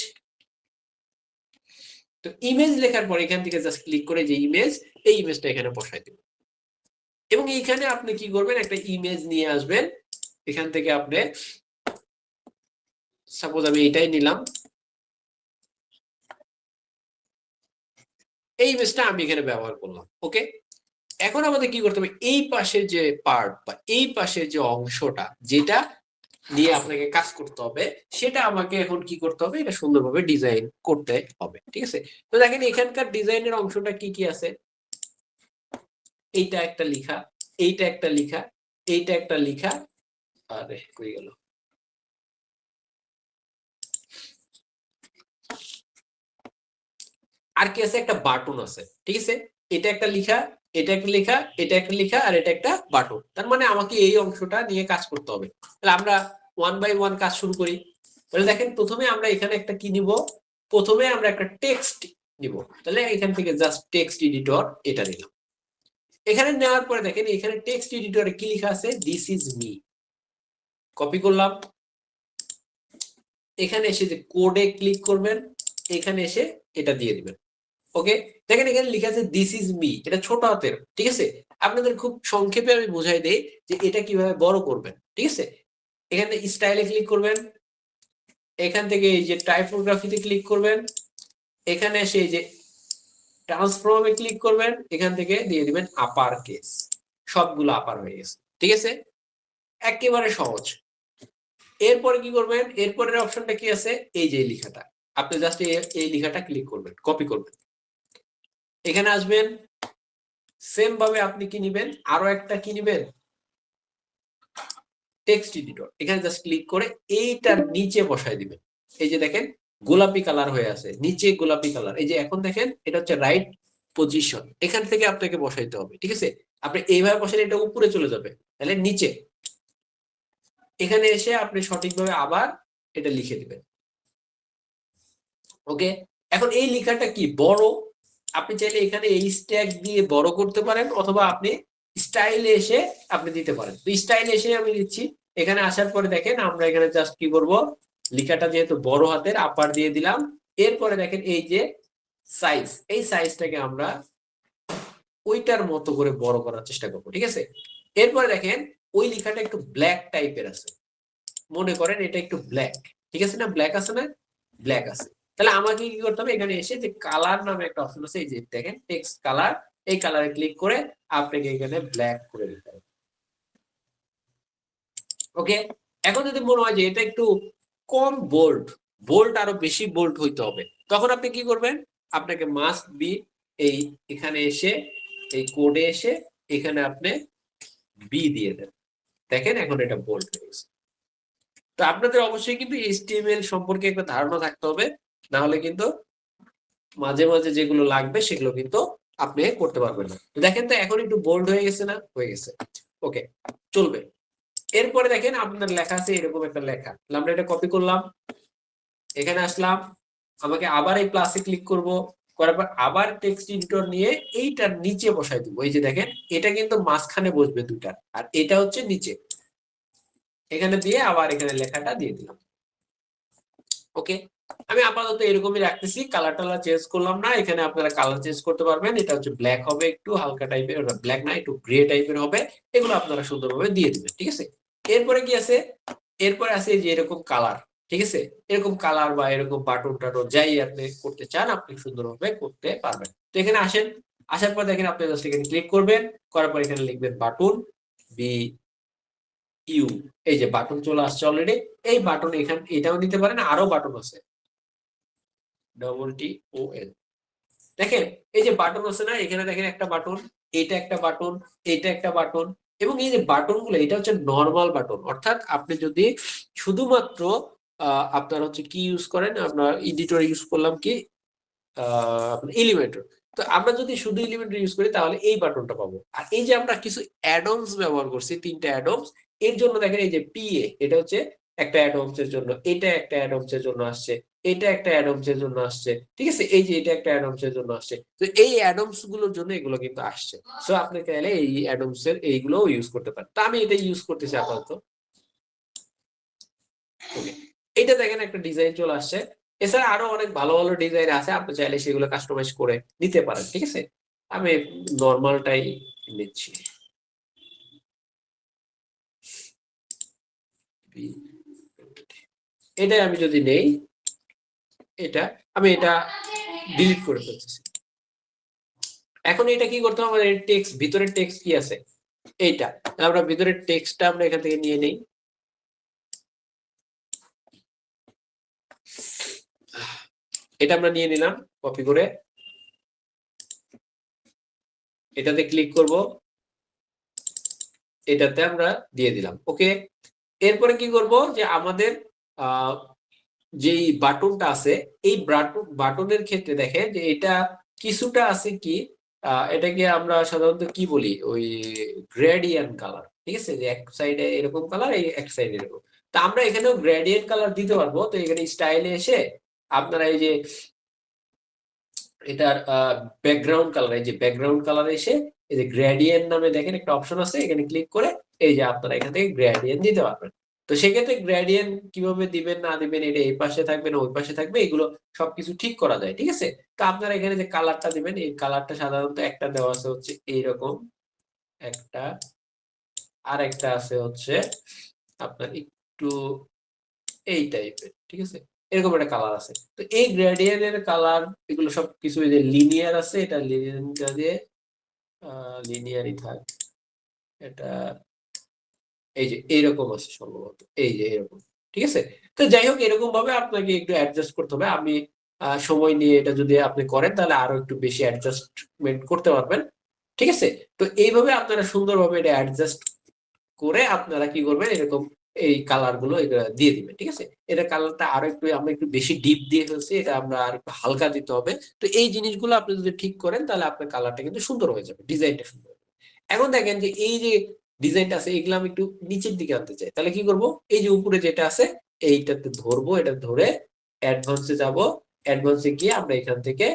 তো ইমেজ লেখার পর এখান থেকে জাস্ট ক্লিক করে যে ইমেজ, এই ইমেজটা এখানে বসাই দিব। এবং এইখানে আপনি কি করবেন, একটা ইমেজ নিয়ে আসবেন। এখান থেকে আপনি সাপোজ আমি এটাই নিলাম, এই ইমেজটা আমি এখানে ব্যবহার করলাম। ওকে, এখন আমাদের কি করতে হবে, এই পাশের যে পার্ট বা এই পাশের যে অংশটা যেটা নিয়ে আপনাকে কাজ করতে হবে, সেটা আমাকে এখন কি করতে হবে, এটা সুন্দরভাবে ডিজাইন করতে হবে, ঠিক আছে। তো দেখেন এখানকার ডিজাইনের অংশটা কি কি আছে, এইটা একটা লিখা, এইটা একটা লিখা, এইটা একটা লিখা, আরে কই গেল, আর কি আছে, একটা বাটন আছে, ঠিক আছে। এটা একটা লিখা, এটা একটা লিখা, এটা একটা লিখা, আর এটা একটা বাটন। তার মানে আমাকে এই অংশটা নিয়ে কাজ করতে হবে। তাহলে আমরা ওয়ান বাই ওয়ান কাজ শুরু করি। তাহলে দেখেন প্রথমে আমরা এখানে একটা কি নিব, প্রথমে আমরা একটা টেক্সট নিব। তাহলে এখান থেকে জাস্ট টেক্সট এডিটর এটা নিলাম। এখানে নেওয়ার পরে দেখেন এখানে টেক্সট এডিটরে কি লেখা আছে, দিস ইজ মি, কপি করলাম। এখানে এসে যে কোডে ক্লিক করবেন, এখানে এসে এটা দিয়ে দিবেন। ওকে, দেখেন এখানে লেখা আছে দিস ইজ মি, এটা ছোট হাতের, ঠিক আছে। আপনাদের খুব সংক্ষেপে আমি বুঝাই দেই যে এটা কিভাবে বড় করবেন, ঠিক আছে। এখানে স্টাইলে ক্লিক করবেন, এখান থেকে এই যে টাইপোগ্রাফিতে ক্লিক করবেন, এখানে এসে এই যে ট্রান্সফর্মে ক্লিক করবেন, এখান থেকে দিয়ে দিবেন আপার কেস, সবগুলো আপার হয়ে গেছে, ঠিক আছে। একেবারে সহজ। এরপরে কি করবেন, এরপরের অপশনটা কি আছে, এই যে লেখাটা, আপনি জাস্ট এই লেখাটা ক্লিক করবেন, কপি করবেন, এখানে আসবেন। সেম ভাবে আপনি কি নিবেন, আরো একটা কি নিবেন, টেক্সট এডিটর, এখানে জাস্ট ক্লিক করে এইটার নিচে বসাই দিবেন। এই যে দেখেন গোলাপি কালার হয়ে আছে, নিচে গোলাপি কালার, এই যে এখন দেখেন এটা হচ্ছে রাইট পজিশন, এখান থেকে আপনাকে বসাইতে হবে, ঠিক আছে। আপনি এইভাবে বসেন, এটা উপরে চলে যাবে, তাহলে নিচে। এখানে এসে আপনি সঠিকভাবে আবার এটা লিখে দিবেন। ওকে, এখন এই লেখাটা কি বড়, আপনি চাইলে এখানে এই স্ট্যাগ দিয়ে বড় করতে পারেন, অথবা আপনি স্টাইলে এসে আপনি দিতে পারেন। তো স্টাইলে এসে আমি দিচ্ছি। এখানে আসার পরে দেখেন আমরা এখানে জাস্ট কি করব, লেখাটা যেহেতু বড় হাতের আপার দিয়ে দিলাম। এরপরে দেখেন এই যে সাইজ, এই সাইজটাকে আমরা ওইটার মতো করে বড় করার চেষ্টা করবো, ঠিক আছে। এরপরে দেখেন ওই লেখাটা একটু ব্ল্যাক টাইপের আছে, মনে করেন এটা একটু ব্ল্যাক, ঠিক আছে না, ব্ল্যাক আছে না, ব্ল্যাক আছে। তাহলে আমাকে কি করতে হবে, এখানে এসে যে কালার নামে একটা অপশন আছে, এই যে দেখেন টেক্সট কালার, এই কালারে ক্লিক করে আপনাকে এখানে ব্ল্যাক করে দিতে হবে। ওকে, এখন যদি মনে হয় যে এটা একটু কম বোল্ড, বোল্ড আরো বেশি বোল্ড হইতে হবে, তখন আপনি কি করবেন, আপনাকে মাস্ট বি এই এখানে এসে এই কোডে এসে এখানে আপনি বি দিয়ে দেন। দেখেন এখন এটা বোল্ড হয়ে গেছে। তো আপনাদের অবশ্যই কিন্তু এইচটিএমএল সম্পর্কে একটা ধারণা থাকতে হবে, না হলে কিন্তু মাঝে মাঝে যেগুলো লাগবে সেগুলো কিন্তু আপনি করতে পারবেন না। তো দেখেন তো এখন একটু বোল্ড হয়ে গেছে না, হয়ে গেছে। ওকে, চলবে। এরপরে দেখেন আপনার লেখা আছে এরকম একটা লেখা, আমরা এটা কপি করলাম, এখানে আসলাম, আমাকে আবার এই প্লাসে ক্লিক করব, করার পর আবার টেক্সট এডিটর নিয়ে এইটার নিচে বসাই দিব। এই যে দেখেন এটা কিন্তু মাঝখানে বসবে দুটার, আর এটা হচ্ছে নিচে, এখানে দিয়ে আবার এখানে লেখাটা দিয়ে দিলাম। ওকে, আমি আপাতত এরকমই রাখতেছি, কালার টালার চেঞ্জ করলাম না। এখানে আপনারা কালার চেঞ্জ করতে পারবেন, এটা হচ্ছে ব্ল্যাক হবে, একটু হালকা টাইপের, ব্ল্যাক না একটু গ্রে টাইপের হবে, এগুলো আপনারা সুন্দরভাবে দিয়ে দিবেন, ঠিক আছে। এরপরে কি আছে, এরপরে আছে যে এরকম কালার, ঠিক আছে, এরকম কালার বা এরকম বাটন টাটন যাই আপনি করতে চান আপনি সুন্দরভাবে করতে পারবেন। তো এখানে আসেন, আসার পর দেখেন আপনি জাস্ট এখানে ক্লিক করবেন, করার পর এখানে লিখবেন বাটন, বি ইউ, এই যে বাটন চলে আসছে অলরেডি। এই বাটন এখানে এটাও নিতে পারেন, আরো বাটন আছে, WTON, দেখেন এই যে বাটন আছে না, এখানে দেখেন একটা বাটন, এটা একটা বাটন, এটা একটা বাটন, এবং এই যে বাটন গুলো এটা হচ্ছে নর্মাল বাটন, অর্থাৎ আপনি যদি শুধুমাত্র আপনার হচ্ছে কি ইউজ করেন, আপনার এডিটর ইউজ করলাম কি আপনার এলিমেন্টর। তো আমরা যদি শুধু এলিমেন্টর ইউজ করি তাহলে এই বাটনটা পাবো। আর এই যে আমরা কিছু অ্যাডঅনস ব্যবহার করছি, তিনটা অ্যাডঅনস, এর জন্য দেখেন এই যে পিএ, এটা হচ্ছে একটা অ্যাডঅনস এর জন্য, এটা একটা অ্যাডঅনস এর জন্য আসছে, এটা একটা অ্যাডঅনস এর জন্য আসছে, ঠিক আছে, এই যে এটা একটা অ্যাডঅনস এর জন্য আসছে। তো এই অ্যাডঅনস গুলোর জন্য এগুলো কিন্তু আসছে। সো আপনি চাইলে এই অ্যাডঅনস এর এইগুলো ইউজ করতে পারেন। তো আমি এটা ইউজ করতেছি আপাতত। ওকে, এটা দেখেন একটা ডিজাইন চলে আসছে। এছাড়া আরো অনেক ভালো ভালো ডিজাইন আছে, আপনি চাইলে সেগুলো কাস্টমাইজ করে নিতে পারেন, ঠিক আছে। আমি নর্মালটাই নিচ্ছি। এটাই আমি যদি নেই, এটা আমি এটা ডিলিট করে ফেলতেছি। এখন এটা কি করতে হবে, আমাদের টেক্সট, ভিতরের টেক্সট কি আছে এইটা, আমরা ভিতরের টেক্সটটা আমরা এখান থেকে নিয়ে নেই। এটা আমরা নিয়ে নিলাম কপি করে, এটাতে ক্লিক করব, এটাতে আমরা দিয়ে দিলাম। ওকে, এরপরে কি করব, যে আমাদের যেই বাটনটা আছে, এই বাটনের ক্ষেত্রে দেখেন যে এটা কিছুটা আছে কি, এটাকে আমরা সাধারণত কি বলি, ওই গ্রেডিয়েন্ট কালার, ঠিক আছে, যে এক সাইডে এরকম কালার, এই এক সাইডে এরকম। তো আমরা এখানেও গ্রেডিয়েন্ট কালার দিতে পারবো। তো এখানে স্টাইলে এসে আপনারা এই যে এটার ব্যাকগ্রাউন্ড কালার, এই যে ব্যাকগ্রাউন্ড কালার এসে এই যে গ্রেডিয়েন্ট নামে দেখেন একটা অপশন আছে, এখানে ক্লিক করে এই যে আপনারা এখান থেকে গ্রেডিয়েন্ট দিতে পারবেন। তো সেক্ষেত্রে গ্রেডিয়েন্ট কিভাবে দিবেন না দিবেন, এটা এই পাশে থাকবে না ওই পাশে থাকবে, এগুলো সবকিছু ঠিক করা যায়, ঠিক আছে। তো আপনারা এখানে যে কালারটা দিবেন, এই কালারটা সাধারণত একটা দেওয়া আছে হচ্ছে এইরকম একটা, আর একটা আছে হচ্ছে আপনার একটু এই টাইপের, ঠিক আছে, এরকম একটা কালার আছে। তো এই গ্রেডিয়েন্টের কালার এগুলো সব কিছু যে লিনিয়ার আছে, এটা লিনিয়ার দিয়ে লিনিয়ারই থাক, এটা এই যে এইরকম আছে সম্ভবত, এই যে এরকম, ঠিক আছে। তো যাই হোক, এরকম ভাবে আপনাকে একটু অ্যাডজাস্ট করতে হবে। আমি সময় নিয়ে এটা যদি আপনি করেন তাহলে আরো একটু বেশি অ্যাডজাস্টমেন্ট করতে পারবেন, ঠিক আছে। তো এইভাবে আপনারা সুন্দরভাবে এটা অ্যাডজাস্ট করে আপনারা কি করবেন, এরকম এই কালার গুলো দিয়ে দিবেন, ঠিক আছে। এটা কালারটা আরো একটু আমরা একটু বেশি ডিপ দিয়ে ফেলছি, এটা আমরা আর একটু হালকা দিতে হবে। তো এই জিনিসগুলো আপনি যদি ঠিক করেন তাহলে আপনার কালারটা কিন্তু সুন্দর হয়ে যাবে, ডিজাইনটা সুন্দর হবে। এখন দেখেন যে এই যে ডিজাইনটা আছে এগুলো আমি একটু নিচের দিকে আনতে চাই, তাহলে কি করব, এই যে উপরে যেটা আছে এইটাতে ধরবো, এটা ধরে অ্যাডভান্সে যাব, অ্যাডভান্সে গিয়ে আমরা এখান থেকে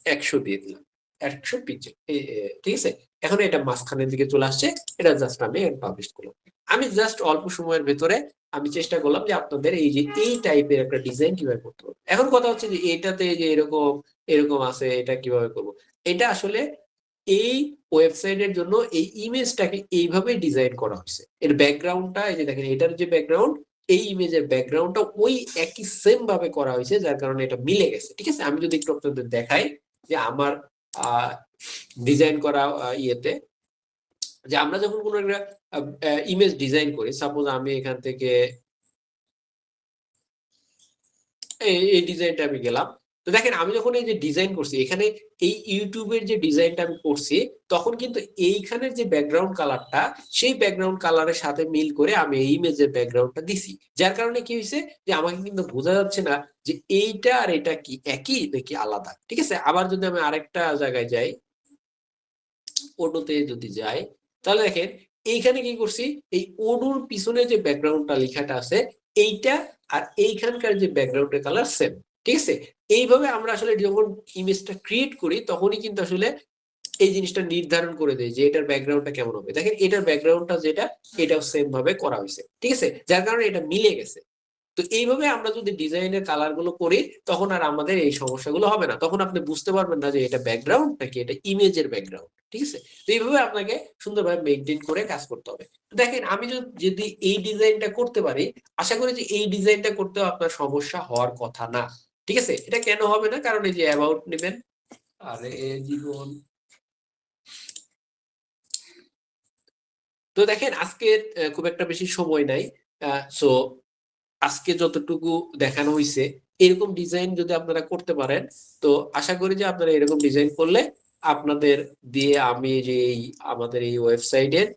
100 দিয়ে দিলাম, 100 পিক্সেল, ঠিক আছে। এখন এটা মাঝখানের দিকে চলে আসছে, এটা জাস্ট আমি পাবলিশ করলাম। আমি জাস্ট অল্প সময়ের ভেতরে আমি চেষ্টা করলাম যে আপনাদের এই যে এই টাইপের একটা ডিজাইন কিভাবে করতে হবে। এখন কথা হচ্ছে যে এটাতে যে এরকম এরকম আছে, এটা কিভাবে করব। এটা আসলে এই ওয়েবসাইটের জন্য এই ইমেজটাকে এইভাবে ডিজাইন করা হয়েছে। এর ব্যাকগ্রাউন্ডটা এই যে দেখেন, এটার যে ব্যাকগ্রাউন্ড, এই ইমেজের ব্যাকগ্রাউন্ডটা ওই একই সেম ভাবে করা হয়েছে, যার কারণে এটা মিলে গেছে, ঠিক আছে। আমি যদি একটু আপনাদের দেখাই যে আমার ডিজাইন করা ইয়েতে, যে আমরা যখন কোনো একটা ইমেজ ডিজাইন করি, সাপোজ আমি এখান থেকে এই ডিজাইনটা আমি গেলাম, তো দেখেন আমি যখন এই যে ডিজাইন করছি এখানে এই ইউটিউবের যে ডিজাইনটা আমি করছি, তখন কিন্তু এইখানের যে ব্যাকগ্রাউন্ড কালারটা, সেই ব্যাকগ্রাউন্ড কালারের সাথে মিল করে আমি এই ইমেজের ব্যাকগ্রাউন্ডটা দিছি, যার কারণে কি হয়েছে যে আমাকে কিন্তু বোঝা যাচ্ছে না যে এইটা আর এটা কি একই নাকি আলাদা, ঠিক আছে। আবার যদি আমি আরেকটা জায়গায় যাই, ওডোতে যদি যাই, তাহলে দেখেন এইখানে কি করছি, এই ওডোর পিছনে যে ব্যাকগ্রাউন্ডটা লেখাটা আছে এইটা আর এইখানকার যে ব্যাকগ্রাউন্ডের কালার সেম, ঠিক আছে। এইভাবে আমরা আসলে যখন ইমেজটা ক্রিয়েট করি তখনই কিন্তু আসলে এই জিনিসটা নির্ধারণ করে দেয় যে এটার ব্যাকগ্রাউন্ডটা কেমন হবে। দেখেন এটার ব্যাকগ্রাউন্ডটা যেটা, এটাও সেম ভাবে করা হয়েছে, ঠিক আছে, যার কারণে এটা মিলে গেছে। তো এইভাবে আমরা যদি ডিজাইনের কালার গুলো করি তখন আর আমাদের এই সমস্যাগুলো হবে না, তখন আপনি বুঝতে পারবেন না যে এটা ব্যাকগ্রাউন্ড নাকি এটা ইমেজের ব্যাকগ্রাউন্ড, ঠিক আছে। তো এইভাবে আপনাকে সুন্দরভাবে মেইনটেইন করে কাজ করতে হবে। দেখেন আমি যদি এই ডিজাইনটা করতে পারি, আশা করি যে এই ডিজাইনটা করতেও আপনার সমস্যা হওয়ার কথা না, ঠিক আছে। এটা কেন হবে না, কারণ এই যে অ্যাবাউট নেবেন, আরে জীবন, তো দেখেন আজকে খুব একটা বেশি সময় নাই, সো আজকে যতটুকু দেখানো হয়েছে এরকম ডিজাইন যদি আপনারা করতে পারেন, তো আশা করি যে আপনারা এরকম ডিজাইন করলে আপনাদের দিয়ে আমি যে আমাদের এই ওয়েবসাইটের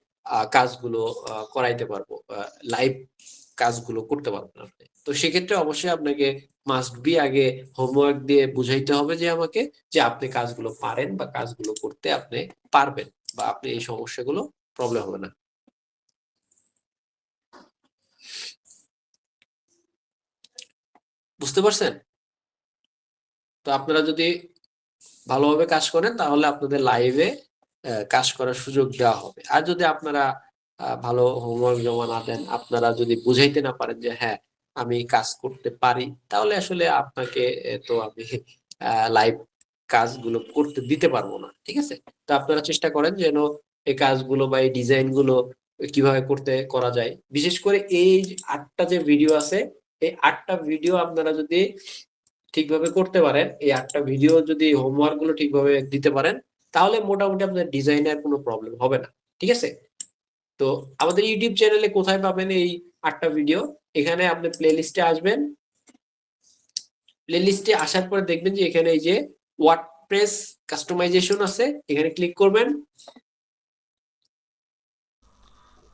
কাজগুলো করাইতে পারবো, লাইভ কাজগুলো করতে পারবেন আপনি। তো সেক্ষেত্রে অবশ্যই আপনাকে মাস্ট বি আগে হোমওয়ার্ক দিয়ে বুঝাইতে হবে যে আমাকে, যে আপনি কাজগুলো পারেন বা কাজগুলো করতে আপনি পারবেন, বা আপনি এই সমস্যাগুলো প্রবলেম হবে না। বুঝতে পারছেন? তো আপনারা যদি ভালোভাবে কাজ করেন তাহলে আপনাদের লাইভে কাজ করার সুযোগ দেওয়া হবে। আর যদি আপনারা ভালো হোমওয়ার্ক জমা না দেন, আপনারা যদি বুঝাইতে না পারেন যে হ্যাঁ আমি কাজ করতে পারি, তাহলে আসলে আপনাকে তো আমি লাইভ কাজগুলো করতে দিতে পারবো না, ঠিক আছে। তো আপনারা চেষ্টা করেন যেন এই কাজগুলো বা এই ডিজাইন গুলো কিভাবে করা যায়। বিশেষ করে এই 8টা যে ভিডিও আছে, এই 8টা ভিডিও আপনারা যদি ঠিকভাবে করতে পারেন, এই 8টা ভিডিও যদি হোমওয়ার্ক গুলো ঠিকভাবে দিতে পারেন, তাহলে মোটামুটি আপনার ডিজাইনের কোনো প্রবলেম হবে না, ঠিক আছে। তো আমাদের ইউটিউব চ্যানেলে কোথায় পাবেন এই 8টা ভিডিও, এখানে আপনি প্লে লিস্টে আসবেন, প্লে লিস্টে আসার পরে দেখবেন যে এখানে এই যে ওয়ার্ডপ্রেস কাস্টমাইজেশন আছে, এখানে ক্লিক করবেন।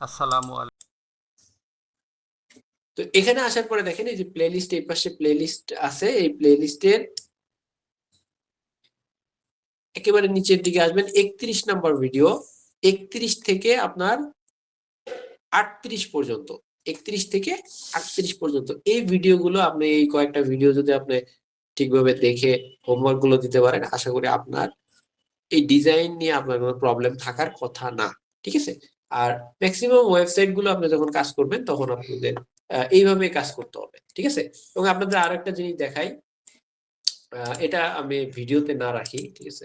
আসসালামু আলাইকুম। তো এখানে আসার পরে দেখেন এই যে প্লে লিস্ট, এই পাশে প্লে লিস্ট আছে, এই প্লে লিস্টের একেবারে নিচের দিকে আসবেন, 31 নাম্বার ভিডিও, 31 থেকে আপনার 38 পর্যন্ত, 31 থেকে 38 পর্যন্ত এই ভিডিওগুলো আপনি, এই কয়েকটা ভিডিও যদি আপনি ঠিকভাবে দেখে হোমওয়ার্ক গুলো দিতে পারেন, আশা করি আপনার এই ডিজাইন নিয়ে আপনার কোনো প্রবলেম থাকার কথা না, ঠিক আছে। আর ম্যাক্সিমাম ওয়েবসাইট গুলো আপনি যখন কাজ করবেন তখন আপনাদের এইভাবে কাজ করতে হবে, ঠিক আছে। এবং আপনাদের আরো একটা জিনিস দেখাই, এটা আমি ভিডিওতে না রাখি, ঠিক আছে।